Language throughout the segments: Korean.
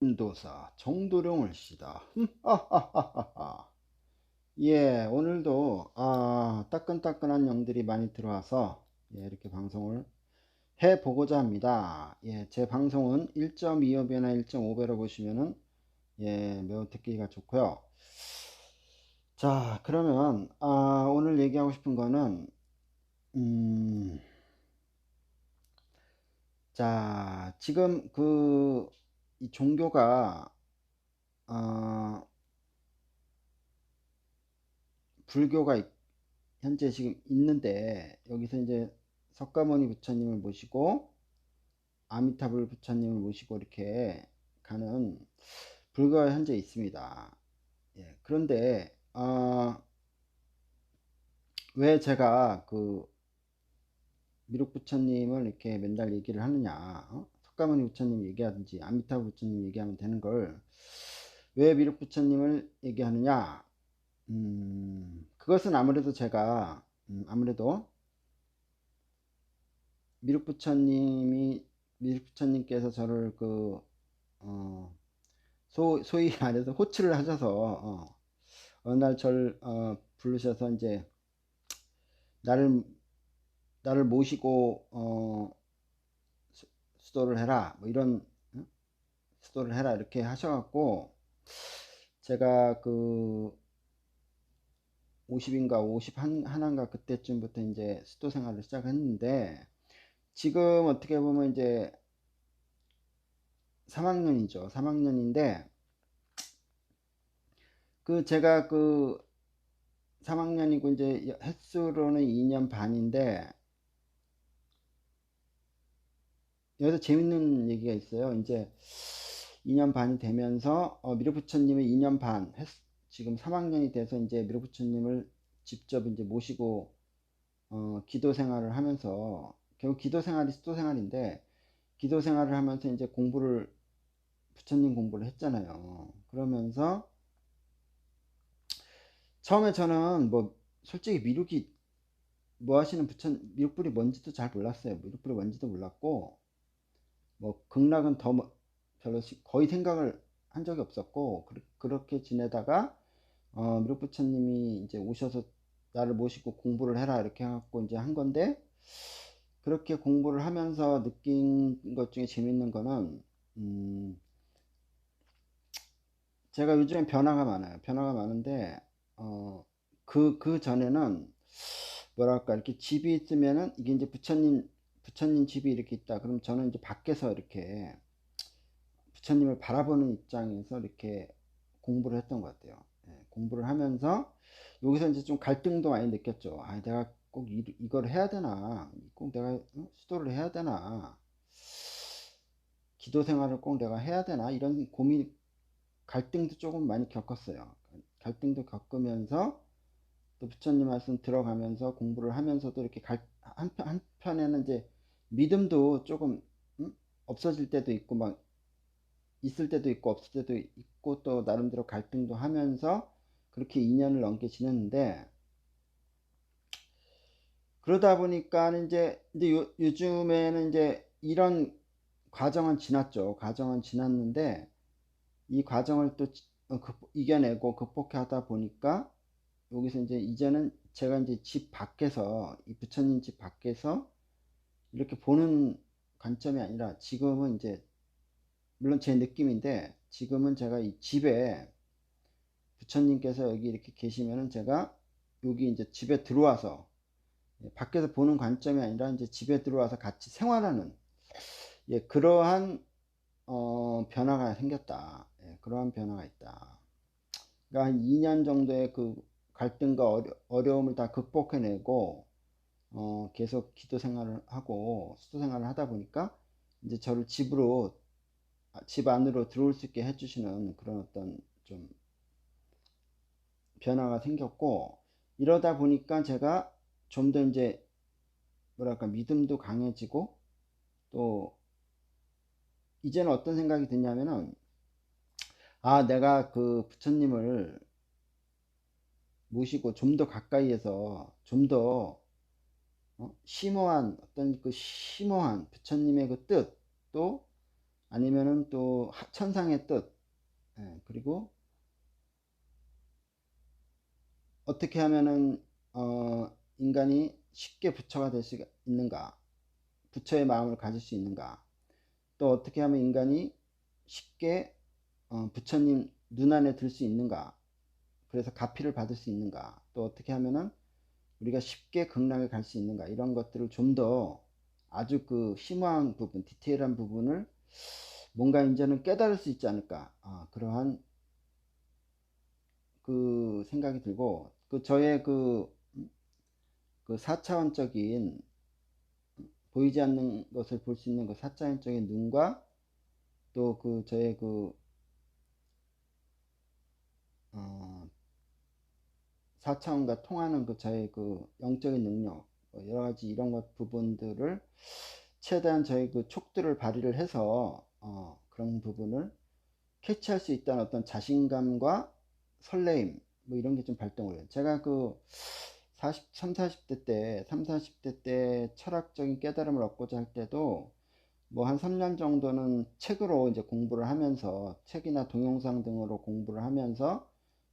인도사 정도령을 시다. 예, 오늘도 따끈따끈한 영들이 많이 들어와서 이렇게 방송을 해 보고자 합니다. 예, 제 방송은 1.25배나 1.5배로 보시면은 매우 듣기가 좋고요. 자, 그러면 오늘 얘기하고 싶은 거는 자, 지금 이 종교가 불교가 현재 지금 있는데, 여기서 이제 석가모니 부처님을 모시고 아미타불 부처님을 모시고 이렇게 가는 불교가 현재 있습니다. 예, 그런데 왜 제가 미륵 부처님을 이렇게 맨날 얘기를 하느냐, 석가모니 부처님 얘기하든지 아미타불 부처님 얘기하면 되는 걸 왜 미륵 부처님을 얘기하느냐. 그것은 아무래도 제가 아무래도 미륵 부처님께서 저를 소위 말해서 호출을 하셔서 어느 날 저를 부르셔서 이제 나를 모시고 수도를 해라, 뭐 이런, 수도를 해라 이렇게 하셔갖고, 제가 50인가 51인가 그때쯤부터 이제 수도 생활을 시작했는데, 지금 어떻게 보면 이제 3학년이죠. 3학년인데, 제가 3학년이고 이제 횟수로는 2년 반인데, 여기서 재밌는 얘기가 있어요. 이제 2년 반이 되면서 미륵부처님의 2년 반 지금 3학년이 돼서 이제 미륵부처님을 직접 이제 모시고 기도 생활을 하면서, 결국 기도 생활이 수도 생활인데, 기도 생활을 하면서 이제 부처님 공부를 했잖아요. 그러면서 처음에 저는 뭐 솔직히 미륵이 뭐 하시는 미륵불이 뭔지도 잘 몰랐어요. 미륵불이 뭔지도 몰랐고, 뭐 극락은 별로 거의 생각을 한 적이 없었고, 그렇게 지내다가 미륵 부처님이 이제 오셔서 나를 모시고 공부를 해라 이렇게 해갖고 이제 한 건데, 그렇게 공부를 하면서 느낀 것 중에 재밌는 거는, 음, 제가 요즘엔 변화가 많아요. 변화가 많은데, 그 전에는 뭐랄까, 이렇게 집이 있으면은, 이게 이제 부처님 집이 이렇게 있다. 그럼 저는 이제 밖에서 이렇게 부처님을 바라보는 입장에서 이렇게 공부를 했던 것 같아요. 예, 공부를 하면서 여기서 이제 좀 갈등도 많이 느꼈죠. 내가 꼭 이걸 해야 되나? 꼭 내가 수도를 해야 되나? 기도 생활을 꼭 내가 해야 되나? 이런 갈등도 조금 많이 겪었어요. 갈등도 겪으면서 또 부처님 말씀 들어가면서 공부를 하면서도 이렇게 한편에는 이제 믿음도 조금 없어질 때도 있고, 막 있을 때도 있고 없을 때도 있고, 또 나름대로 갈등도 하면서 그렇게 2년을 넘게 지냈는데, 그러다 보니까 이제 요즘에는 이제 이런 과정은 지났죠. 과정은 지났는데 이 과정을 또 이겨내고 극복하다 보니까, 여기서 이제는 제가 이제 집 밖에서, 이 부처님 집 밖에서 이렇게 보는 관점이 아니라, 지금은 이제 물론 제 느낌인데, 지금은 제가 이 집에 부처님께서 여기 이렇게 계시면은 제가 여기 이제 집에 들어와서, 밖에서 보는 관점이 아니라 이제 집에 들어와서 같이 생활하는, 그러한 변화가 생겼다. 그러한 변화가 있다. 그러니까 한 2년 정도의 그 갈등과 어려움을 다 극복해내고 계속 기도 생활을 하고 수도 생활을 하다 보니까, 이제 저를 집 안으로 들어올 수 있게 해주시는 그런 어떤 좀 변화가 생겼고, 이러다 보니까 제가 좀 더 이제 뭐랄까 믿음도 강해지고, 또 이제는 어떤 생각이 드냐면은, 내가 그 부처님을 모시고 좀 더 가까이에서 좀 더 심오한 부처님의 그 뜻, 또 아니면은 또 천상의 뜻, 그리고 어떻게 하면은 인간이 쉽게 부처가 될 수 있는가, 부처의 마음을 가질 수 있는가, 또 어떻게 하면 인간이 쉽게 부처님 눈안에 들 수 있는가, 그래서 가피를 받을 수 있는가, 또 어떻게 하면은 우리가 쉽게 극락에 갈 수 있는가, 이런 것들을 좀 더 아주 그 심오한 부분, 디테일한 부분을 뭔가 이제는 깨달을 수 있지 않을까, 그러한 그 생각이 들고, 그 저의 그 4차원적인 보이지 않는 것을 볼 수 있는 그 4차원적인 눈과 또 그 저의 그 4차원과 통하는 그 저의 그 영적인 능력, 여러 가지 이런 것 부분들을 최대한 저희 그 촉들을 발휘를 해서 그런 부분을 캐치할 수 있다는 어떤 자신감과 설레임, 뭐 이런 게 좀 발동을 해요. 제가 그 3, 40대 때, 3, 40대 때 철학적인 깨달음을 얻고자 할 때도 뭐 한 3년 정도는 책으로 이제 공부를 하면서, 책이나 동영상 등으로 공부를 하면서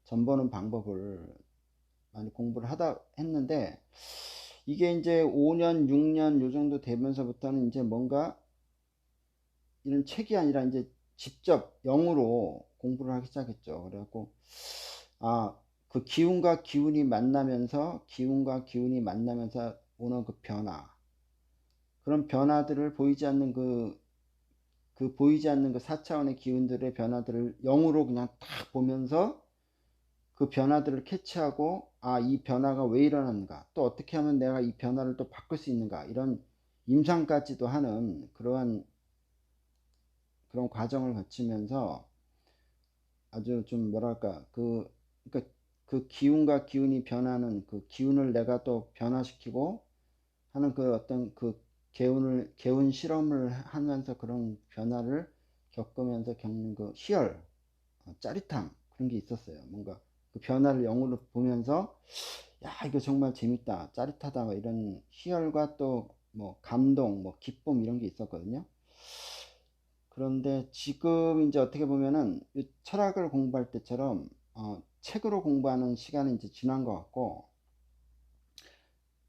전보는 방법을 많이 공부를 하다 했는데, 이게 이제 5년, 6년 요 정도 되면서부터는 이제 뭔가 이런 책이 아니라 이제 직접 영으로 공부를 하기 시작했죠. 그래갖고 그 기운과 기운이 만나면서 오는 그 변화, 그런 변화들을 보이지 않는 그 4차원의 기운들의 변화들을 영으로 그냥 딱 보면서 그 변화들을 캐치하고, 이 변화가 왜 일어났는가, 또 어떻게 하면 내가 이 변화를 또 바꿀 수 있는가, 이런 임상까지도 하는 그런 과정을 거치면서 아주 좀 뭐랄까, 그러니까 그 기운과 기운이 변하는 그 기운을 내가 또 변화시키고 하는 그 어떤 그 개운 실험을 하면서 그런 변화를 겪으면서 겪는 그 희열, 짜릿함, 그런 게 있었어요. 뭔가 그 변화를 영으로 보면서, 야, 이거 정말 재밌다, 짜릿하다, 뭐 이런 희열과 또 뭐 감동, 뭐 기쁨, 이런 게 있었거든요. 그런데 지금 이제 어떻게 보면은 이 철학을 공부할 때처럼 책으로 공부하는 시간은 이제 지난 것 같고,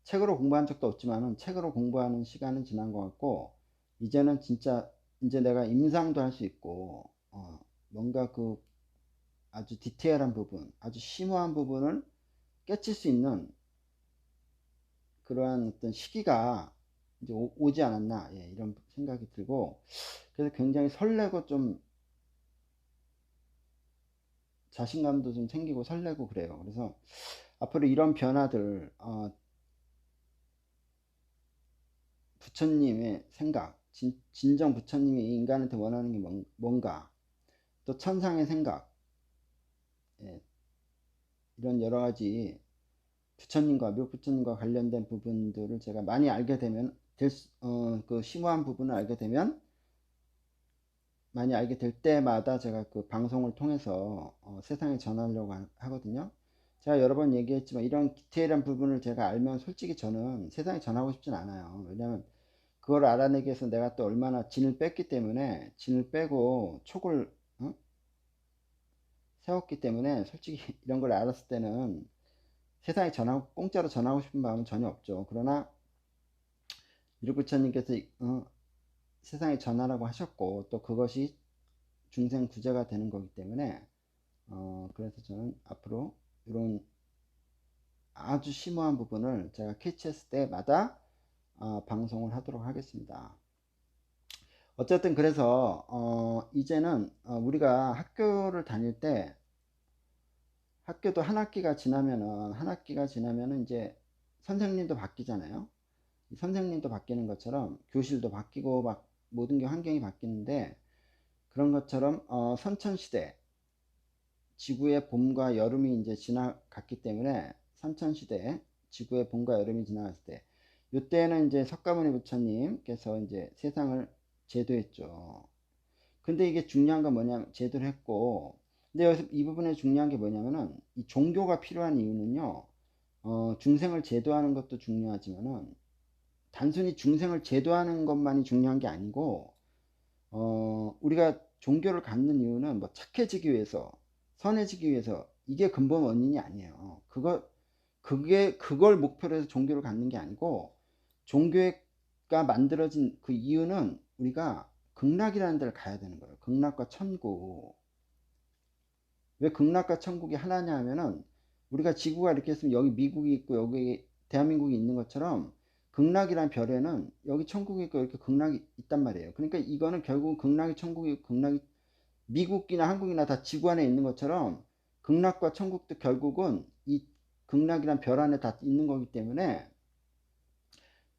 책으로 공부한 적도 없지만은 책으로 공부하는 시간은 지난 것 같고, 이제는 진짜 이제 내가 임상도 할 수 있고, 뭔가 그 아주 디테일한 부분, 아주 심오한 부분을 깨칠 수 있는 그러한 어떤 시기가 이제 오지 않았나, 이런 생각이 들고, 그래서 굉장히 설레고 좀 자신감도 좀 생기고 설레고 그래요. 그래서 앞으로 이런 변화들, 부처님의 생각, 진정 부처님이 인간한테 원하는 게 뭔가, 또 천상의 생각, 예, 이런 여러 가지 부처님과 묘부처님과 관련된 부분들을 제가 많이 알게 되면, 그 심오한 부분을 알게 되면, 많이 알게 될 때마다 제가 그 방송을 통해서 세상에 전하려고 하거든요. 제가 여러 번 얘기했지만 이런 디테일한 부분을 제가 알면 솔직히 저는 세상에 전하고 싶진 않아요. 왜냐면 그걸 알아내기 위해서 내가 또 얼마나 진을 뺐기 때문에, 진을 빼고 촉을 세웠기 때문에, 솔직히 이런 걸 알았을 때는 세상에 공짜로 전하고 싶은 마음은 전혀 없죠. 그러나 유류부처님께서 세상에 전하라고 하셨고, 또 그것이 중생 구제가 되는 거기 때문에, 그래서 저는 앞으로 이런 아주 심오한 부분을 제가 캐치했을 때마다 방송을 하도록 하겠습니다. 어쨌든 그래서 이제는 우리가 학교를 다닐 때, 학교도 한 학기가 지나면은 이제 선생님도 바뀌잖아요. 선생님도 바뀌는 것처럼 교실도 바뀌고 막 모든 게 환경이 바뀌는데, 그런 것처럼 선천시대, 지구의 봄과 여름이 이제 지나갔기 때문에, 선천시대 지구의 봄과 여름이 지나갔을 때, 이때는 이제 석가모니 부처님께서 이제 세상을 제도했죠. 근데 이게 중요한 건 뭐냐면, 제도를 했고, 근데 여기서 이 부분에 중요한 게 뭐냐면은, 이 종교가 필요한 이유는요, 중생을 제도하는 것도 중요하지만은 단순히 중생을 제도하는 것만이 중요한 게 아니고, 우리가 종교를 갖는 이유는 뭐 착해지기 위해서, 선해지기 위해서, 이게 근본 원인이 아니에요. 그걸 목표로 해서 종교를 갖는 게 아니고, 종교가 만들어진 그 이유는 우리가 극락이라는 데를 가야 되는 거예요. 극락과 천국. 왜 극락과 천국이 하나냐 하면은, 우리가 지구가 이렇게 있으면 여기 미국이 있고 여기 대한민국이 있는 것처럼, 극락이란 별에는 여기 천국이 있고 이렇게 극락이 있단 말이에요. 그러니까 이거는 결국 극락이 천국이, 극락이 미국이나 한국이나 다 지구 안에 있는 것처럼, 극락과 천국도 결국은 이 극락이란 별 안에 다 있는 거기 때문에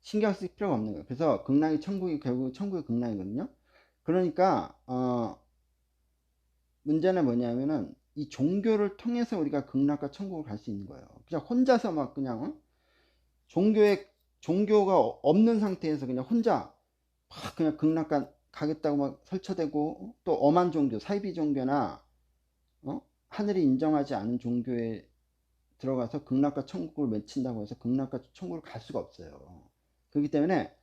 신경 쓸 필요가 없는 거예요. 그래서 극락이 천국이, 결국 천국이 극락이거든요. 그러니까 문제는 뭐냐면은, 이 종교를 통해서 우리가 극락과 천국을 갈 수 있는 거예요. 그냥 혼자서 막 그냥 종교가 없는 상태에서 그냥 혼자 막 그냥 극락과 가겠다고 막 설쳐대고, 또 엄한 종교, 사이비 종교나 하늘이 인정하지 않은 종교에 들어가서 극락과 천국을 맺힌다고 해서 극락과 천국을 갈 수가 없어요. 그렇기 때문에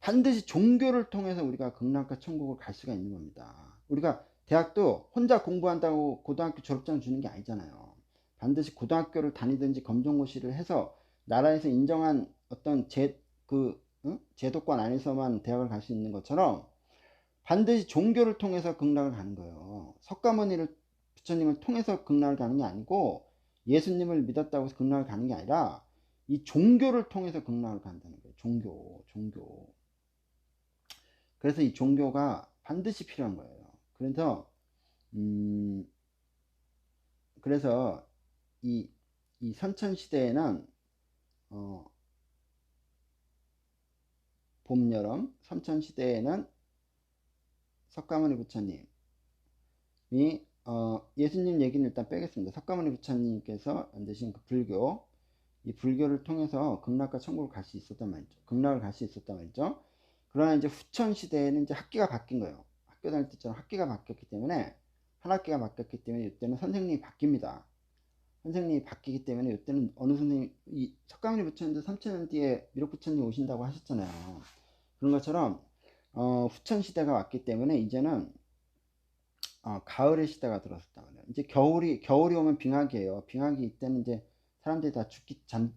반드시 종교를 통해서 우리가 극락과 천국을 갈 수가 있는 겁니다. 우리가 대학도 혼자 공부한다고 고등학교 졸업장 주는 게 아니잖아요. 반드시 고등학교를 다니든지 검정고시를 해서 나라에서 인정한 어떤 제도권 안에서만 대학을 갈 수 있는 것처럼, 반드시 종교를 통해서 극락을 가는 거예요. 석가모니를, 부처님을 통해서 극락을 가는 게 아니고, 예수님을 믿었다고 해서 극락을 가는 게 아니라 이 종교를 통해서 극락을 간다는 거예요. 종교. 그래서 이 종교가 반드시 필요한 거예요. 그래서 음, 그래서 이 선천 시대에는 봄, 여름, 선천 시대에는 석가모니 부처님이, 예수님 얘기는 일단 빼겠습니다. 석가모니 부처님께서 만드신 그 불교, 이 불교를 통해서 극락과 천국을 갈 수 있었단 말이죠. 극락을 갈 수 있었단 말이죠. 그러나 이제 후천 시대에는 이제 학기가 바뀐 거예요. 학교 다닐 때처럼 학기가 바뀌었기 때문에, 한 학기가 바뀌었기 때문에 이때는 선생님이 바뀝니다. 선생님이 바뀌기 때문에 이때는 어느 선생님, 이 석가모니 부처님도 3000년 뒤에 미륵 부처님 오신다고 하셨잖아요. 그런 것처럼 후천 시대가 왔기 때문에 이제는 가을의 시대가 들어섰다 그래요. 이제 겨울이 오면 빙하기예요. 빙하기, 이때는 이제 사람들이 다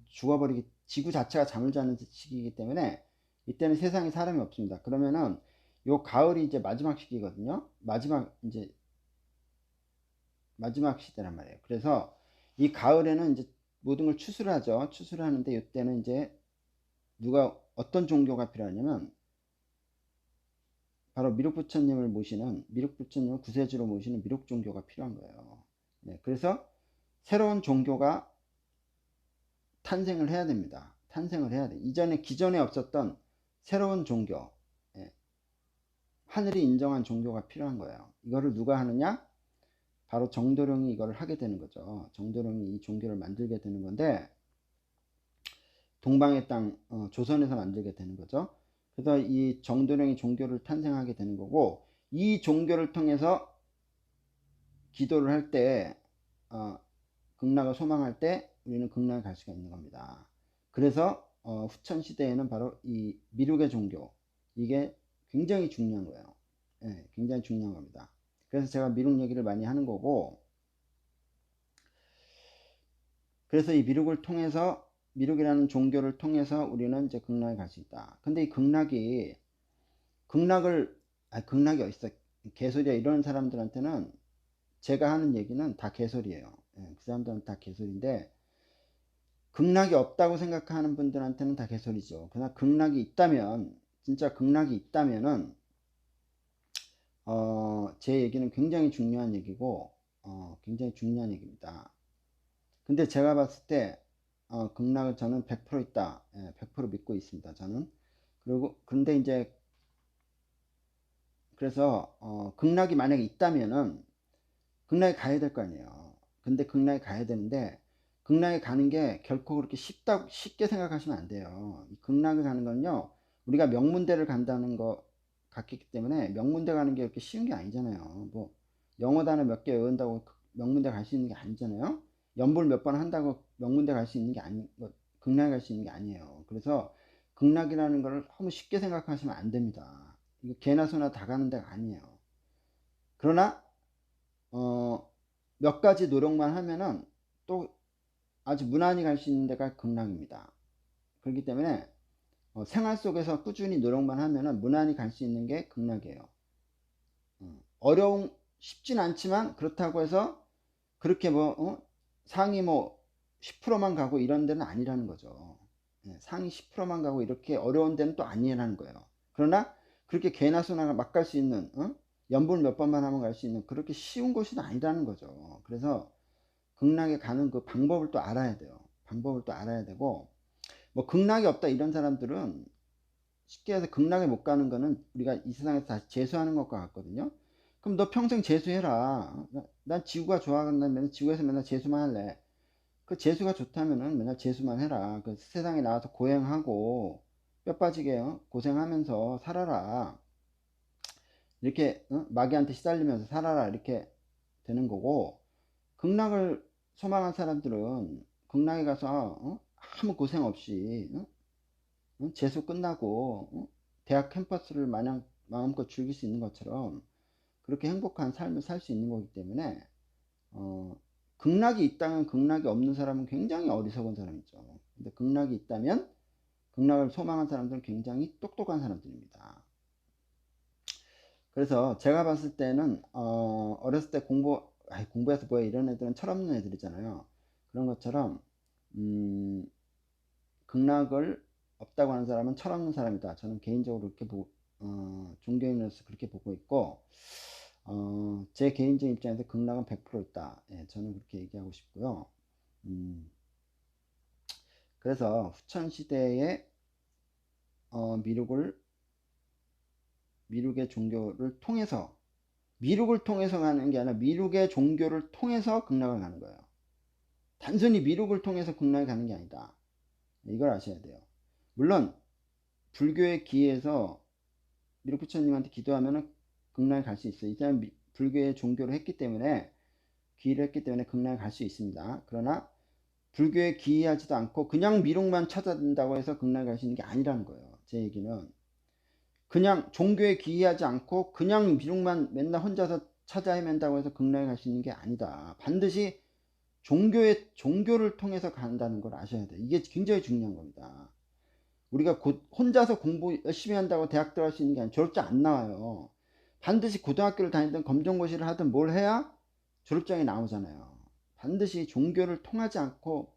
죽어버리기, 지구 자체가 잠을 자는 시기이기 때문에 이때는 세상에 사람이 없습니다. 그러면은 요 가을이 이제 마지막 시기거든요. 마지막 시대란 말이에요. 그래서 이 가을에는 이제 모든 걸 추수를 하죠. 추수를 하는데, 이때는 이제 어떤 종교가 필요하냐면, 바로 미륵 부처님을 구세주로 모시는 미륵 종교가 필요한 거예요. 네, 그래서 새로운 종교가 탄생을 해야 됩니다. 탄생을 해야 돼. 기존에 없었던 새로운 종교, 예, 하늘이 인정한 종교가 필요한 거예요. 이거를 누가 하느냐? 바로 정도령이 이거를 하게 되는 거죠. 정도령이 이 종교를 만들게 되는 건데, 동방의 땅, 조선에서 만들게 되는 거죠. 그래서 이 정도령이 종교를 탄생하게 되는 거고, 이 종교를 통해서 기도를 할 때, 극락을 소망할 때 우리는 극락에 갈 수가 있는 겁니다. 그래서 후천 시대에는 바로 이 미륵의 종교, 이게 굉장히 중요한 거예요. 예, 굉장히 중요한 겁니다. 그래서 제가 미륵 얘기를 많이 하는 거고, 그래서 이 미륵이라는 종교를 통해서 우리는 이제 극락에 갈 수 있다. 근데 이 극락이 어딨어, 개소리야, 이런 사람들한테는 제가 하는 얘기는 다 개소리예요. 예, 그 사람들은 다 개소리인데, 극락이 없다고 생각하는 분들한테는 다 개소리죠. 그러나 진짜 극락이 있다면은, 제 얘기는 굉장히 중요한 얘기고, 굉장히 중요한 얘기입니다. 근데 제가 봤을 때, 극락을 저는 100% 있다. 예, 100% 믿고 있습니다. 저는. 근데 이제, 그래서, 극락이 만약에 있다면은, 극락에 가야 될 거 아니에요. 근데 극락에 가야 되는데, 극락에 가는 게 결코 그렇게 쉽게 생각하시면 안 돼요. 극락에 가는 건요, 우리가 명문대를 간다는 거 같기 때문에, 명문대 가는 게 그렇게 쉬운 게 아니잖아요. 뭐 영어 단어 몇 개 외운다고 명문대 갈 수 있는 게 아니잖아요. 연불 몇 번 한다고 명문대 갈 수 있는 게 극락에 갈 수 있는 게 아니에요. 그래서 극락이라는 걸 너무 쉽게 생각하시면 안 됩니다. 이거 개나 소나 다 가는 데가 아니에요. 그러나 몇 가지 노력만 하면은 또 아주 무난히 갈 수 있는 데가 극락입니다. 그렇기 때문에 생활 속에서 꾸준히 노력만 하면은 무난히 갈 수 있는 게 극락이에요. 어려운 쉽진 않지만 그렇다고 해서 그렇게 상위 10%만 가고 이런 데는 아니라는 거죠. 상위 10%만 가고 이렇게 어려운 데는 또 아니라는 거예요. 그러나 그렇게 개나 소나 막 갈 수 있는 연불 몇 번만 하면 갈 수 있는 그렇게 쉬운 곳이 아니라는 거죠. 그래서 극락에 가는 그 방법을 또 알아야 돼요. 방법을 또 알아야 되고 뭐 극락이 없다 이런 사람들은 쉽게 해서 극락에 못 가는 거는 우리가 이 세상에서 다시 재수하는 것과 같거든요. 그럼 너 평생 재수해라. 난 지구가 좋아한다면 지구에서 맨날 재수만 할래. 그 재수가 좋다면은 맨날 재수만 해라. 그 세상에 나와서 고행하고 뼈 빠지게 고생하면서 살아라. 이렇게 마귀한테 시달리면서 살아라. 이렇게 되는 거고 극락을 소망한 사람들은 극락에 가서 아무 고생 없이 재수 끝나고 대학 캠퍼스를 마냥 마음껏 즐길 수 있는 것처럼 그렇게 행복한 삶을 살 수 있는 거기 때문에 극락이 있다면 극락이 없는 사람은 굉장히 어리석은 사람이죠. 근데 극락이 있다면 극락을 소망한 사람들은 굉장히 똑똑한 사람들입니다. 그래서 제가 봤을 때는 어렸을 때 공부해서 뭐해 이런 애들은 철없는 애들이잖아요. 그런 것처럼 극락을 없다고 하는 사람은 철없는 사람이다. 저는 개인적으로 그렇게 종교인으로서 그렇게 보고 있고 제 개인적인 입장에서 극락은 100% 있다. 예, 저는 그렇게 얘기하고 싶고요. 그래서 후천시대에 미륵의 종교를 통해서 미륵을 통해서 가는 게 아니라 미륵의 종교를 통해서 극락을 가는 거예요. 단순히 미륵을 통해서 극락에 가는 게 아니다. 이걸 아셔야 돼요. 물론 불교에 기해서 미륵 부처님한테 기도하면 극락에 갈 수 있어요. 이 사람 불교의 종교를 했기 때문에 기의를 했기 때문에 극락에 갈 수 있습니다. 그러나 불교에 기이하지도 않고 그냥 미륵만 찾아든다고 해서 극락에 갈 수 있는 게 아니라는 거예요. 제 얘기는 그냥 종교에 기이하지 않고 그냥 미륵만 맨날 혼자서 찾아 헤맨다고 해서 극락에 갈 수 있는 게 아니다. 반드시 종교를 통해서 간다는 걸 아셔야 돼요. 이게 굉장히 중요한 겁니다. 우리가 혼자서 공부 열심히 한다고 대학 들어갈 수 있는 게 아니라 졸업장 안 나와요. 반드시 고등학교를 다니든 검정고시를 하든 뭘 해야 졸업장이 나오잖아요. 반드시 종교를 통하지 않고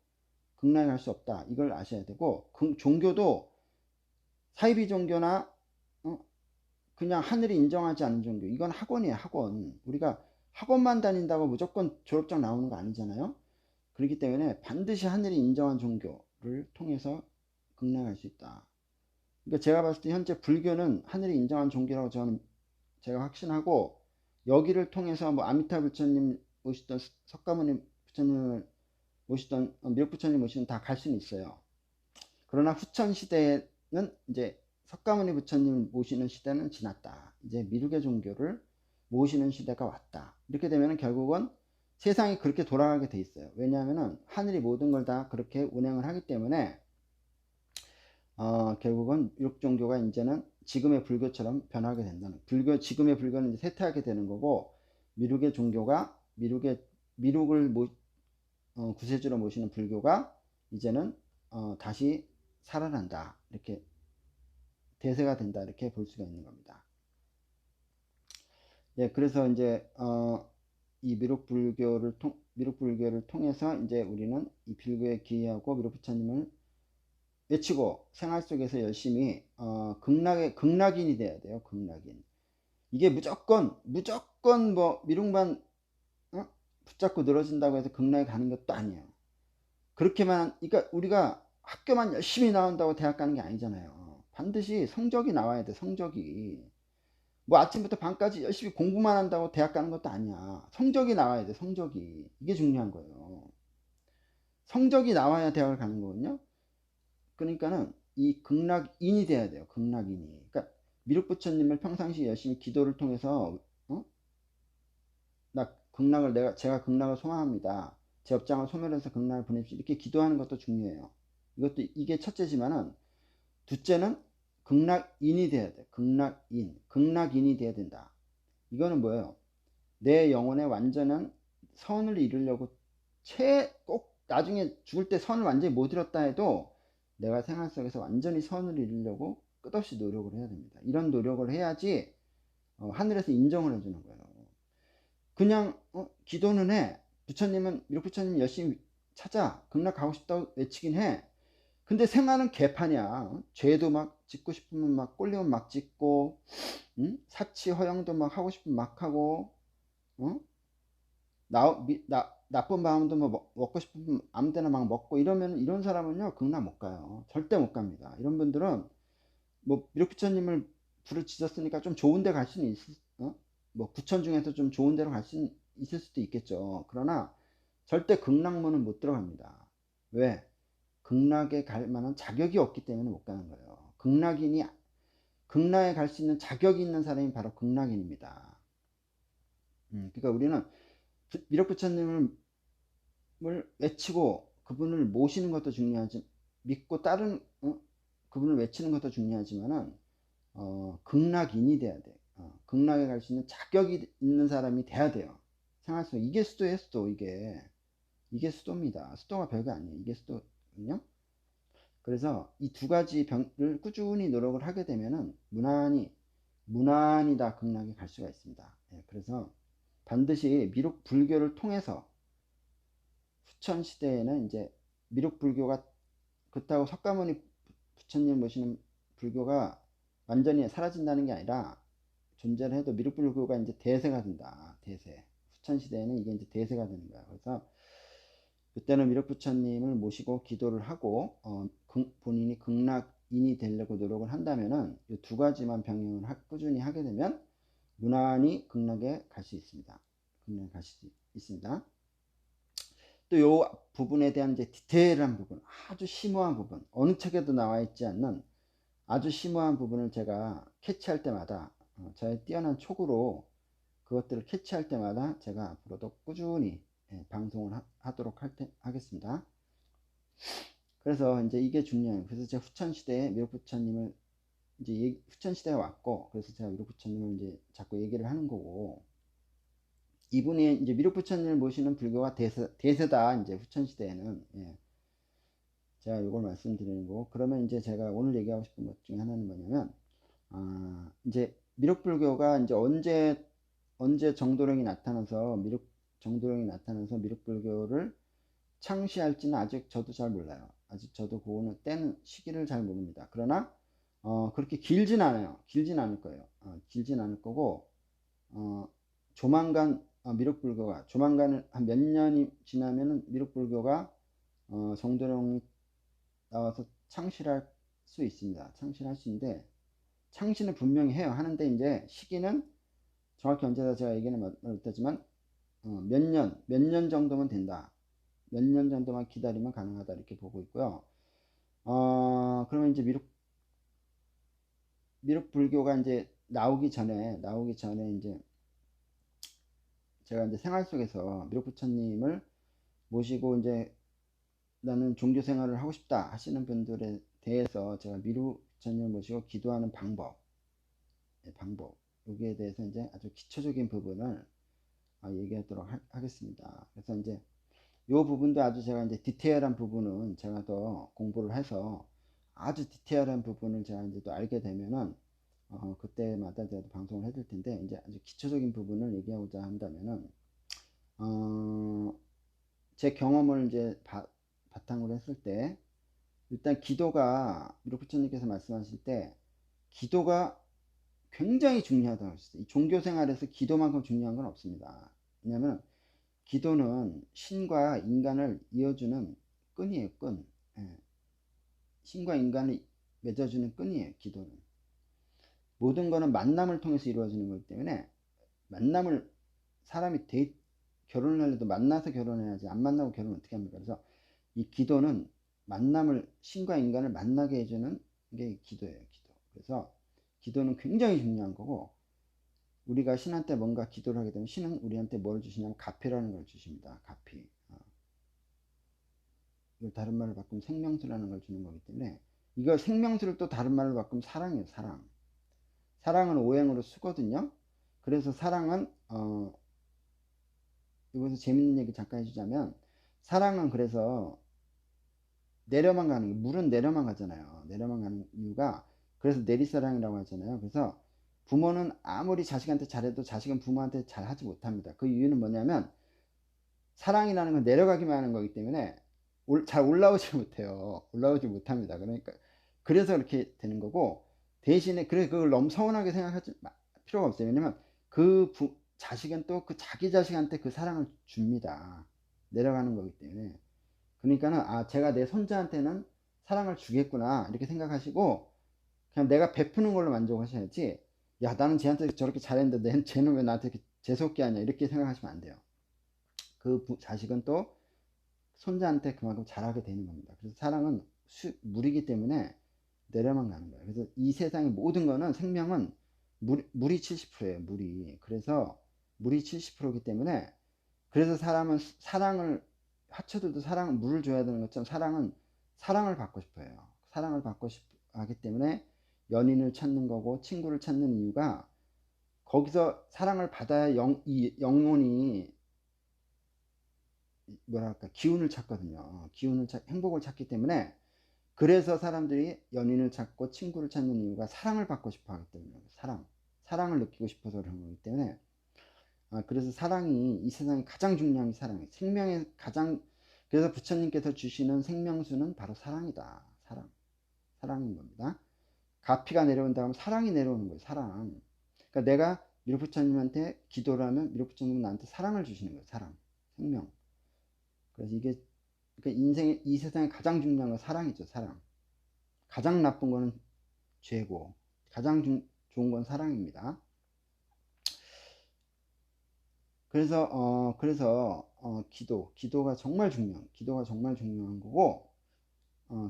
극락에 갈 수 없다. 이걸 아셔야 되고 종교도 사이비 종교나 그냥 하늘이 인정하지 않는 종교 이건 학원이에요. 학원. 우리가 학원만 다닌다고 무조건 졸업장 나오는 거 아니잖아요. 그렇기 때문에 반드시 하늘이 인정한 종교를 통해서 극락할 수 있다. 그러니까 제가 봤을 때 현재 불교는 하늘이 인정한 종교라고 제가 확신하고 여기를 통해서 뭐 아미타 부처님 모시던 석가모니 부처님을 모시던 미륵 부처님 모시던 다 갈 수는 있어요. 그러나 후천 시대에는 이제 석가모니 부처님 모시는 시대는 지났다. 이제 미륵의 종교를 모시는 시대가 왔다. 이렇게 되면 결국은 세상이 그렇게 돌아가게 돼 있어요. 왜냐하면 하늘이 모든 걸 다 그렇게 운행을 하기 때문에 결국은 미륵 종교가 이제는 지금의 불교처럼 변하게 된다는 지금의 불교는 이제 쇠퇴하게 되는 거고 미륵의 종교가 미륵을 구세주로 모시는 불교가 이제는 다시 살아난다 이렇게 대세가 된다 이렇게 볼 수가 있는 겁니다. 예, 그래서 이제 이 미륵 불교를 통해서 이제 우리는 이 불교에 기여하고 미륵 부처님을 외치고 생활 속에서 열심히 극락인이 돼야 돼요. 극락인. 이게 무조건 뭐 미륵만 붙잡고 늘어진다고 해서 극락에 가는 것도 아니에요. 그렇게만 그러니까 우리가 학교만 열심히 나온다고 대학 가는 게 아니잖아요. 반드시 성적이 나와야 돼. 성적이. 뭐 아침부터 밤까지 열심히 공부만 한다고 대학 가는 것도 아니야. 성적이 나와야 돼. 성적이. 이게 중요한 거예요. 성적이 나와야 대학을 가는 거거든요. 그러니까는 이 극락인이 돼야 돼요. 극락인이. 그러니까 미륵 부처님을 평상시 열심히 기도를 통해서 제가 극락을 소망합니다. 제 업장을 소멸해서 극락을 보냅시다. 이렇게 기도하는 것도 중요해요. 이게 첫째지만은 둘째는 극락인이 돼야 돼. 극락인이 돼야 된다. 이거는 뭐예요? 내 영혼의 완전한 선을 이루려고 꼭 나중에 죽을 때 선을 완전히 못 이뤘다 해도 내가 생활 속에서 완전히 선을 이루려고 끝없이 노력을 해야 됩니다. 이런 노력을 해야지 하늘에서 인정을 해주는 거예요. 그냥 기도는 해. 부처님은 미륵 부처님 열심히 찾아. 극락 가고 싶다고 외치긴 해. 근데 생활은 개판이야. 죄도 막 짓고 싶으면 막 꼴리면 막 짓고, 사치 허영도 막 하고 싶으면 막 하고, 어? 나쁜 마음도 뭐 먹고 싶으면 아무 때나 막 먹고 이러면 이런 사람은요 극락 못 가요. 절대 못 갑니다. 이런 분들은 뭐 미륵 부처님을 부르짖었으니까 좀 좋은 데 갈 수는 뭐 부천 중에서 좀 좋은 데로 갈 수 있을 수도 있겠죠. 그러나 절대 극락문은 못 들어갑니다. 왜? 극락에 갈 만한 자격이 없기 때문에 못 가는 거예요. 극락에 갈 수 있는 자격이 있는 사람이 바로 극락인입니다. 그러니까 우리는 미륵 부처님을 외치고 그분을 모시는 것도 중요하지, 믿고 그분을 외치는 것도 중요하지만은 극락인이 돼야 돼. 극락에 갈 수 있는 자격이 있는 사람이 돼야 돼요. 생활 속 이게 수도예요, 수도. 이게 수도입니다. 수도가 별거 아니에요. 이게 수도거든요. 그래서 이 두 가지 병을 꾸준히 노력을 하게 되면은 무난히 다 극락에 갈 수가 있습니다. 예, 그래서 반드시 미륵 불교를 통해서 후천 시대에는 이제 미륵 불교가 그렇다고 석가모니 부처님 모시는 불교가 완전히 사라진다는 게 아니라 존재를 해도 미륵 불교가 이제 대세가 된다. 대세. 후천 시대에는 이게 이제 대세가 되는 거야. 그래서 그때는 미륵 부처님을 모시고 기도를 하고 본인이 극락인이 되려고 노력을 한다면은 이 두 가지만 병행을 꾸준히 하게 되면 무난히 극락에 갈 수 있습니다. 극락에 갈 수 있습니다. 또 요 부분에 대한 이제 디테일한 부분, 아주 심오한 부분, 어느 책에도 나와 있지 않는 아주 심오한 부분을 제가 캐치할 때마다 저의 뛰어난 촉으로 그것들을 캐치할 때마다 제가 앞으로도 꾸준히 방송을 하도록 하겠습니다. 그래서 이제 이게 중요해요. 그래서 제가 후천 시대에 미륵 부처님을 이제 후천 시대가 왔고, 그래서 제가 미륵 부처님을 이제 자꾸 얘기를 하는 거고, 이분이 이제 미륵 부처님을 모시는 불교가 대세다. 이제 후천 시대에는 제가 이걸 말씀드리는 거고, 그러면 이제 제가 오늘 얘기하고 싶은 것 중에 하나는 뭐냐면, 이제 미륵 불교가 이제 언제 정도령이 나타나서 미륵 불교를 창시할지는 아직 저도 잘 몰라요. 아직 저도 그거는 때는 시기를 잘 모릅니다. 그러나 그렇게 길진 않아요. 길진 않을 거예요. 길진 않을 거고 조만간 미륵 불교가 조만간 한 몇 년이 지나면은 미륵 불교가 정도령이 나와서 창실할 수 있습니다. 창실할 수 있는데 창시는 분명히 해요. 하는데 이제 시기는 정확히 언제다 제가 얘기는 못하지만 몇 년 정도면 된다. 몇 년 정도만 기다리면 가능하다 이렇게 보고 있고요. 그러면 이제 미륵 불교가 이제 나오기 전에 이제 제가 이제 생활 속에서 미륵 부처님을 모시고 이제 나는 종교 생활을 하고 싶다 하시는 분들에 대해서 제가 미륵 부처님을 모시고 기도하는 방법 여기에 대해서 이제 아주 기초적인 부분을 얘기하도록 하겠습니다. 그래서 이제 이 부분도 아주 제가 이제 디테일한 부분은 제가 더 공부를 해서 아주 디테일한 부분을 제가 이제 또 알게 되면은 그때마다 제가 방송을 해줄 텐데 이제 아주 기초적인 부분을 얘기하고자 한다면은 제 경험을 이제 바탕으로 했을 때 일단 기도가 미륵 부처님께서 말씀하실 때 기도가 굉장히 중요하다고 하셨어요. 이 종교 생활에서 기도만큼 중요한 건 없습니다. 왜냐하면 기도는 신과 인간을 이어주는 끈이에요, 끈. 예. 신과 인간을 맺어주는 끈이에요, 기도는. 모든 거는 만남을 통해서 이루어지는 거기 때문에 사람이 결혼을 하려도 만나서 결혼해야지 안 만나고 결혼 어떻게 합니까? 그래서 이 기도는 신과 인간을 만나게 해주는 게 기도예요, 기도. 그래서 기도는 굉장히 중요한 거고 우리가 신한테 뭔가 기도를 하게 되면 신은 우리한테 뭘 주시냐면 가피라는 걸 주십니다. 가피. 이걸 다른 말을 바꾸면 생명수라는 걸 주는 거기 때문에 이거 생명수를 또 다른 말로 바꾸면 사랑이에요. 사랑. 사랑은 오행으로 수거든요. 그래서 사랑은 여기서 재밌는 얘기 잠깐 해주자면, 사랑은 그래서 내려만 가는 게, 물은 내려만 가잖아요. 내려만 가는 이유가, 그래서 내리사랑이라고 하잖아요. 그래서 부모는 아무리 자식한테 잘해도 자식은 부모한테 잘하지 못합니다. 그 이유는 뭐냐면, 사랑이라는 건 내려가기만 하는 거기 때문에 잘 올라오지 못해요. 올라오지 못합니다. 그러니까 그래서 그렇게 되는 거고, 대신에 그래 그걸 너무 서운하게 생각하지 필요가 없어요. 왜냐면 자식은 또 그 자기 자식한테 그 사랑을 줍니다. 내려가는 거기 때문에. 그러니까는 제가 내 손자한테는 사랑을 주겠구나 이렇게 생각하시고, 그냥 내가 베푸는 걸로 만족하셔야지, 야 나는 쟤한테 저렇게 잘했는데 쟤는 왜 나한테 이렇게 재수없게 하냐 이렇게 생각하시면 안 돼요. 그 자식은 또 손자한테 그만큼 잘하게 되는 겁니다. 그래서 사랑은 물이기 때문에 내려만 가는 거예요. 그래서 이 세상의 모든 거는, 생명은 물이 70%예요. 물이. 그래서 물이 70%이기 때문에, 그래서 사람은 사랑을, 하초들도 물을 줘야 되는 것처럼 사랑은 사랑을 받고 싶어요. 사랑을 받고 싶어 하기 때문에 연인을 찾는 거고 친구를 찾는 이유가, 거기서 사랑을 받아야 이 영혼이 뭐랄까 기운을 찾거든요. 행복을 찾기 때문에, 그래서 사람들이 연인을 찾고 친구를 찾는 이유가 사랑을 받고 싶어 하기 때문에, 사랑을 느끼고 싶어서 그런 거기 때문에, 그래서 사랑이, 이 세상에 가장 중요한 게 사랑이에요. 생명의 가장, 그래서 부처님께서 주시는 생명수는 바로 사랑이다. 사랑인 겁니다. 가피가 내려온다 하면 사랑이 내려오는 거예요. 사랑. 그러니까 내가 미륵부처님한테 기도를 하면 미륵부처님은 나한테 사랑을 주시는 거예요. 생명. 그래서 이게, 그러니까 이 세상에 가장 중요한 건 사랑이죠. 사랑. 가장 나쁜 거는 죄고, 가장 좋은 건 사랑입니다. 그래서 기도가 정말 중요한 거고,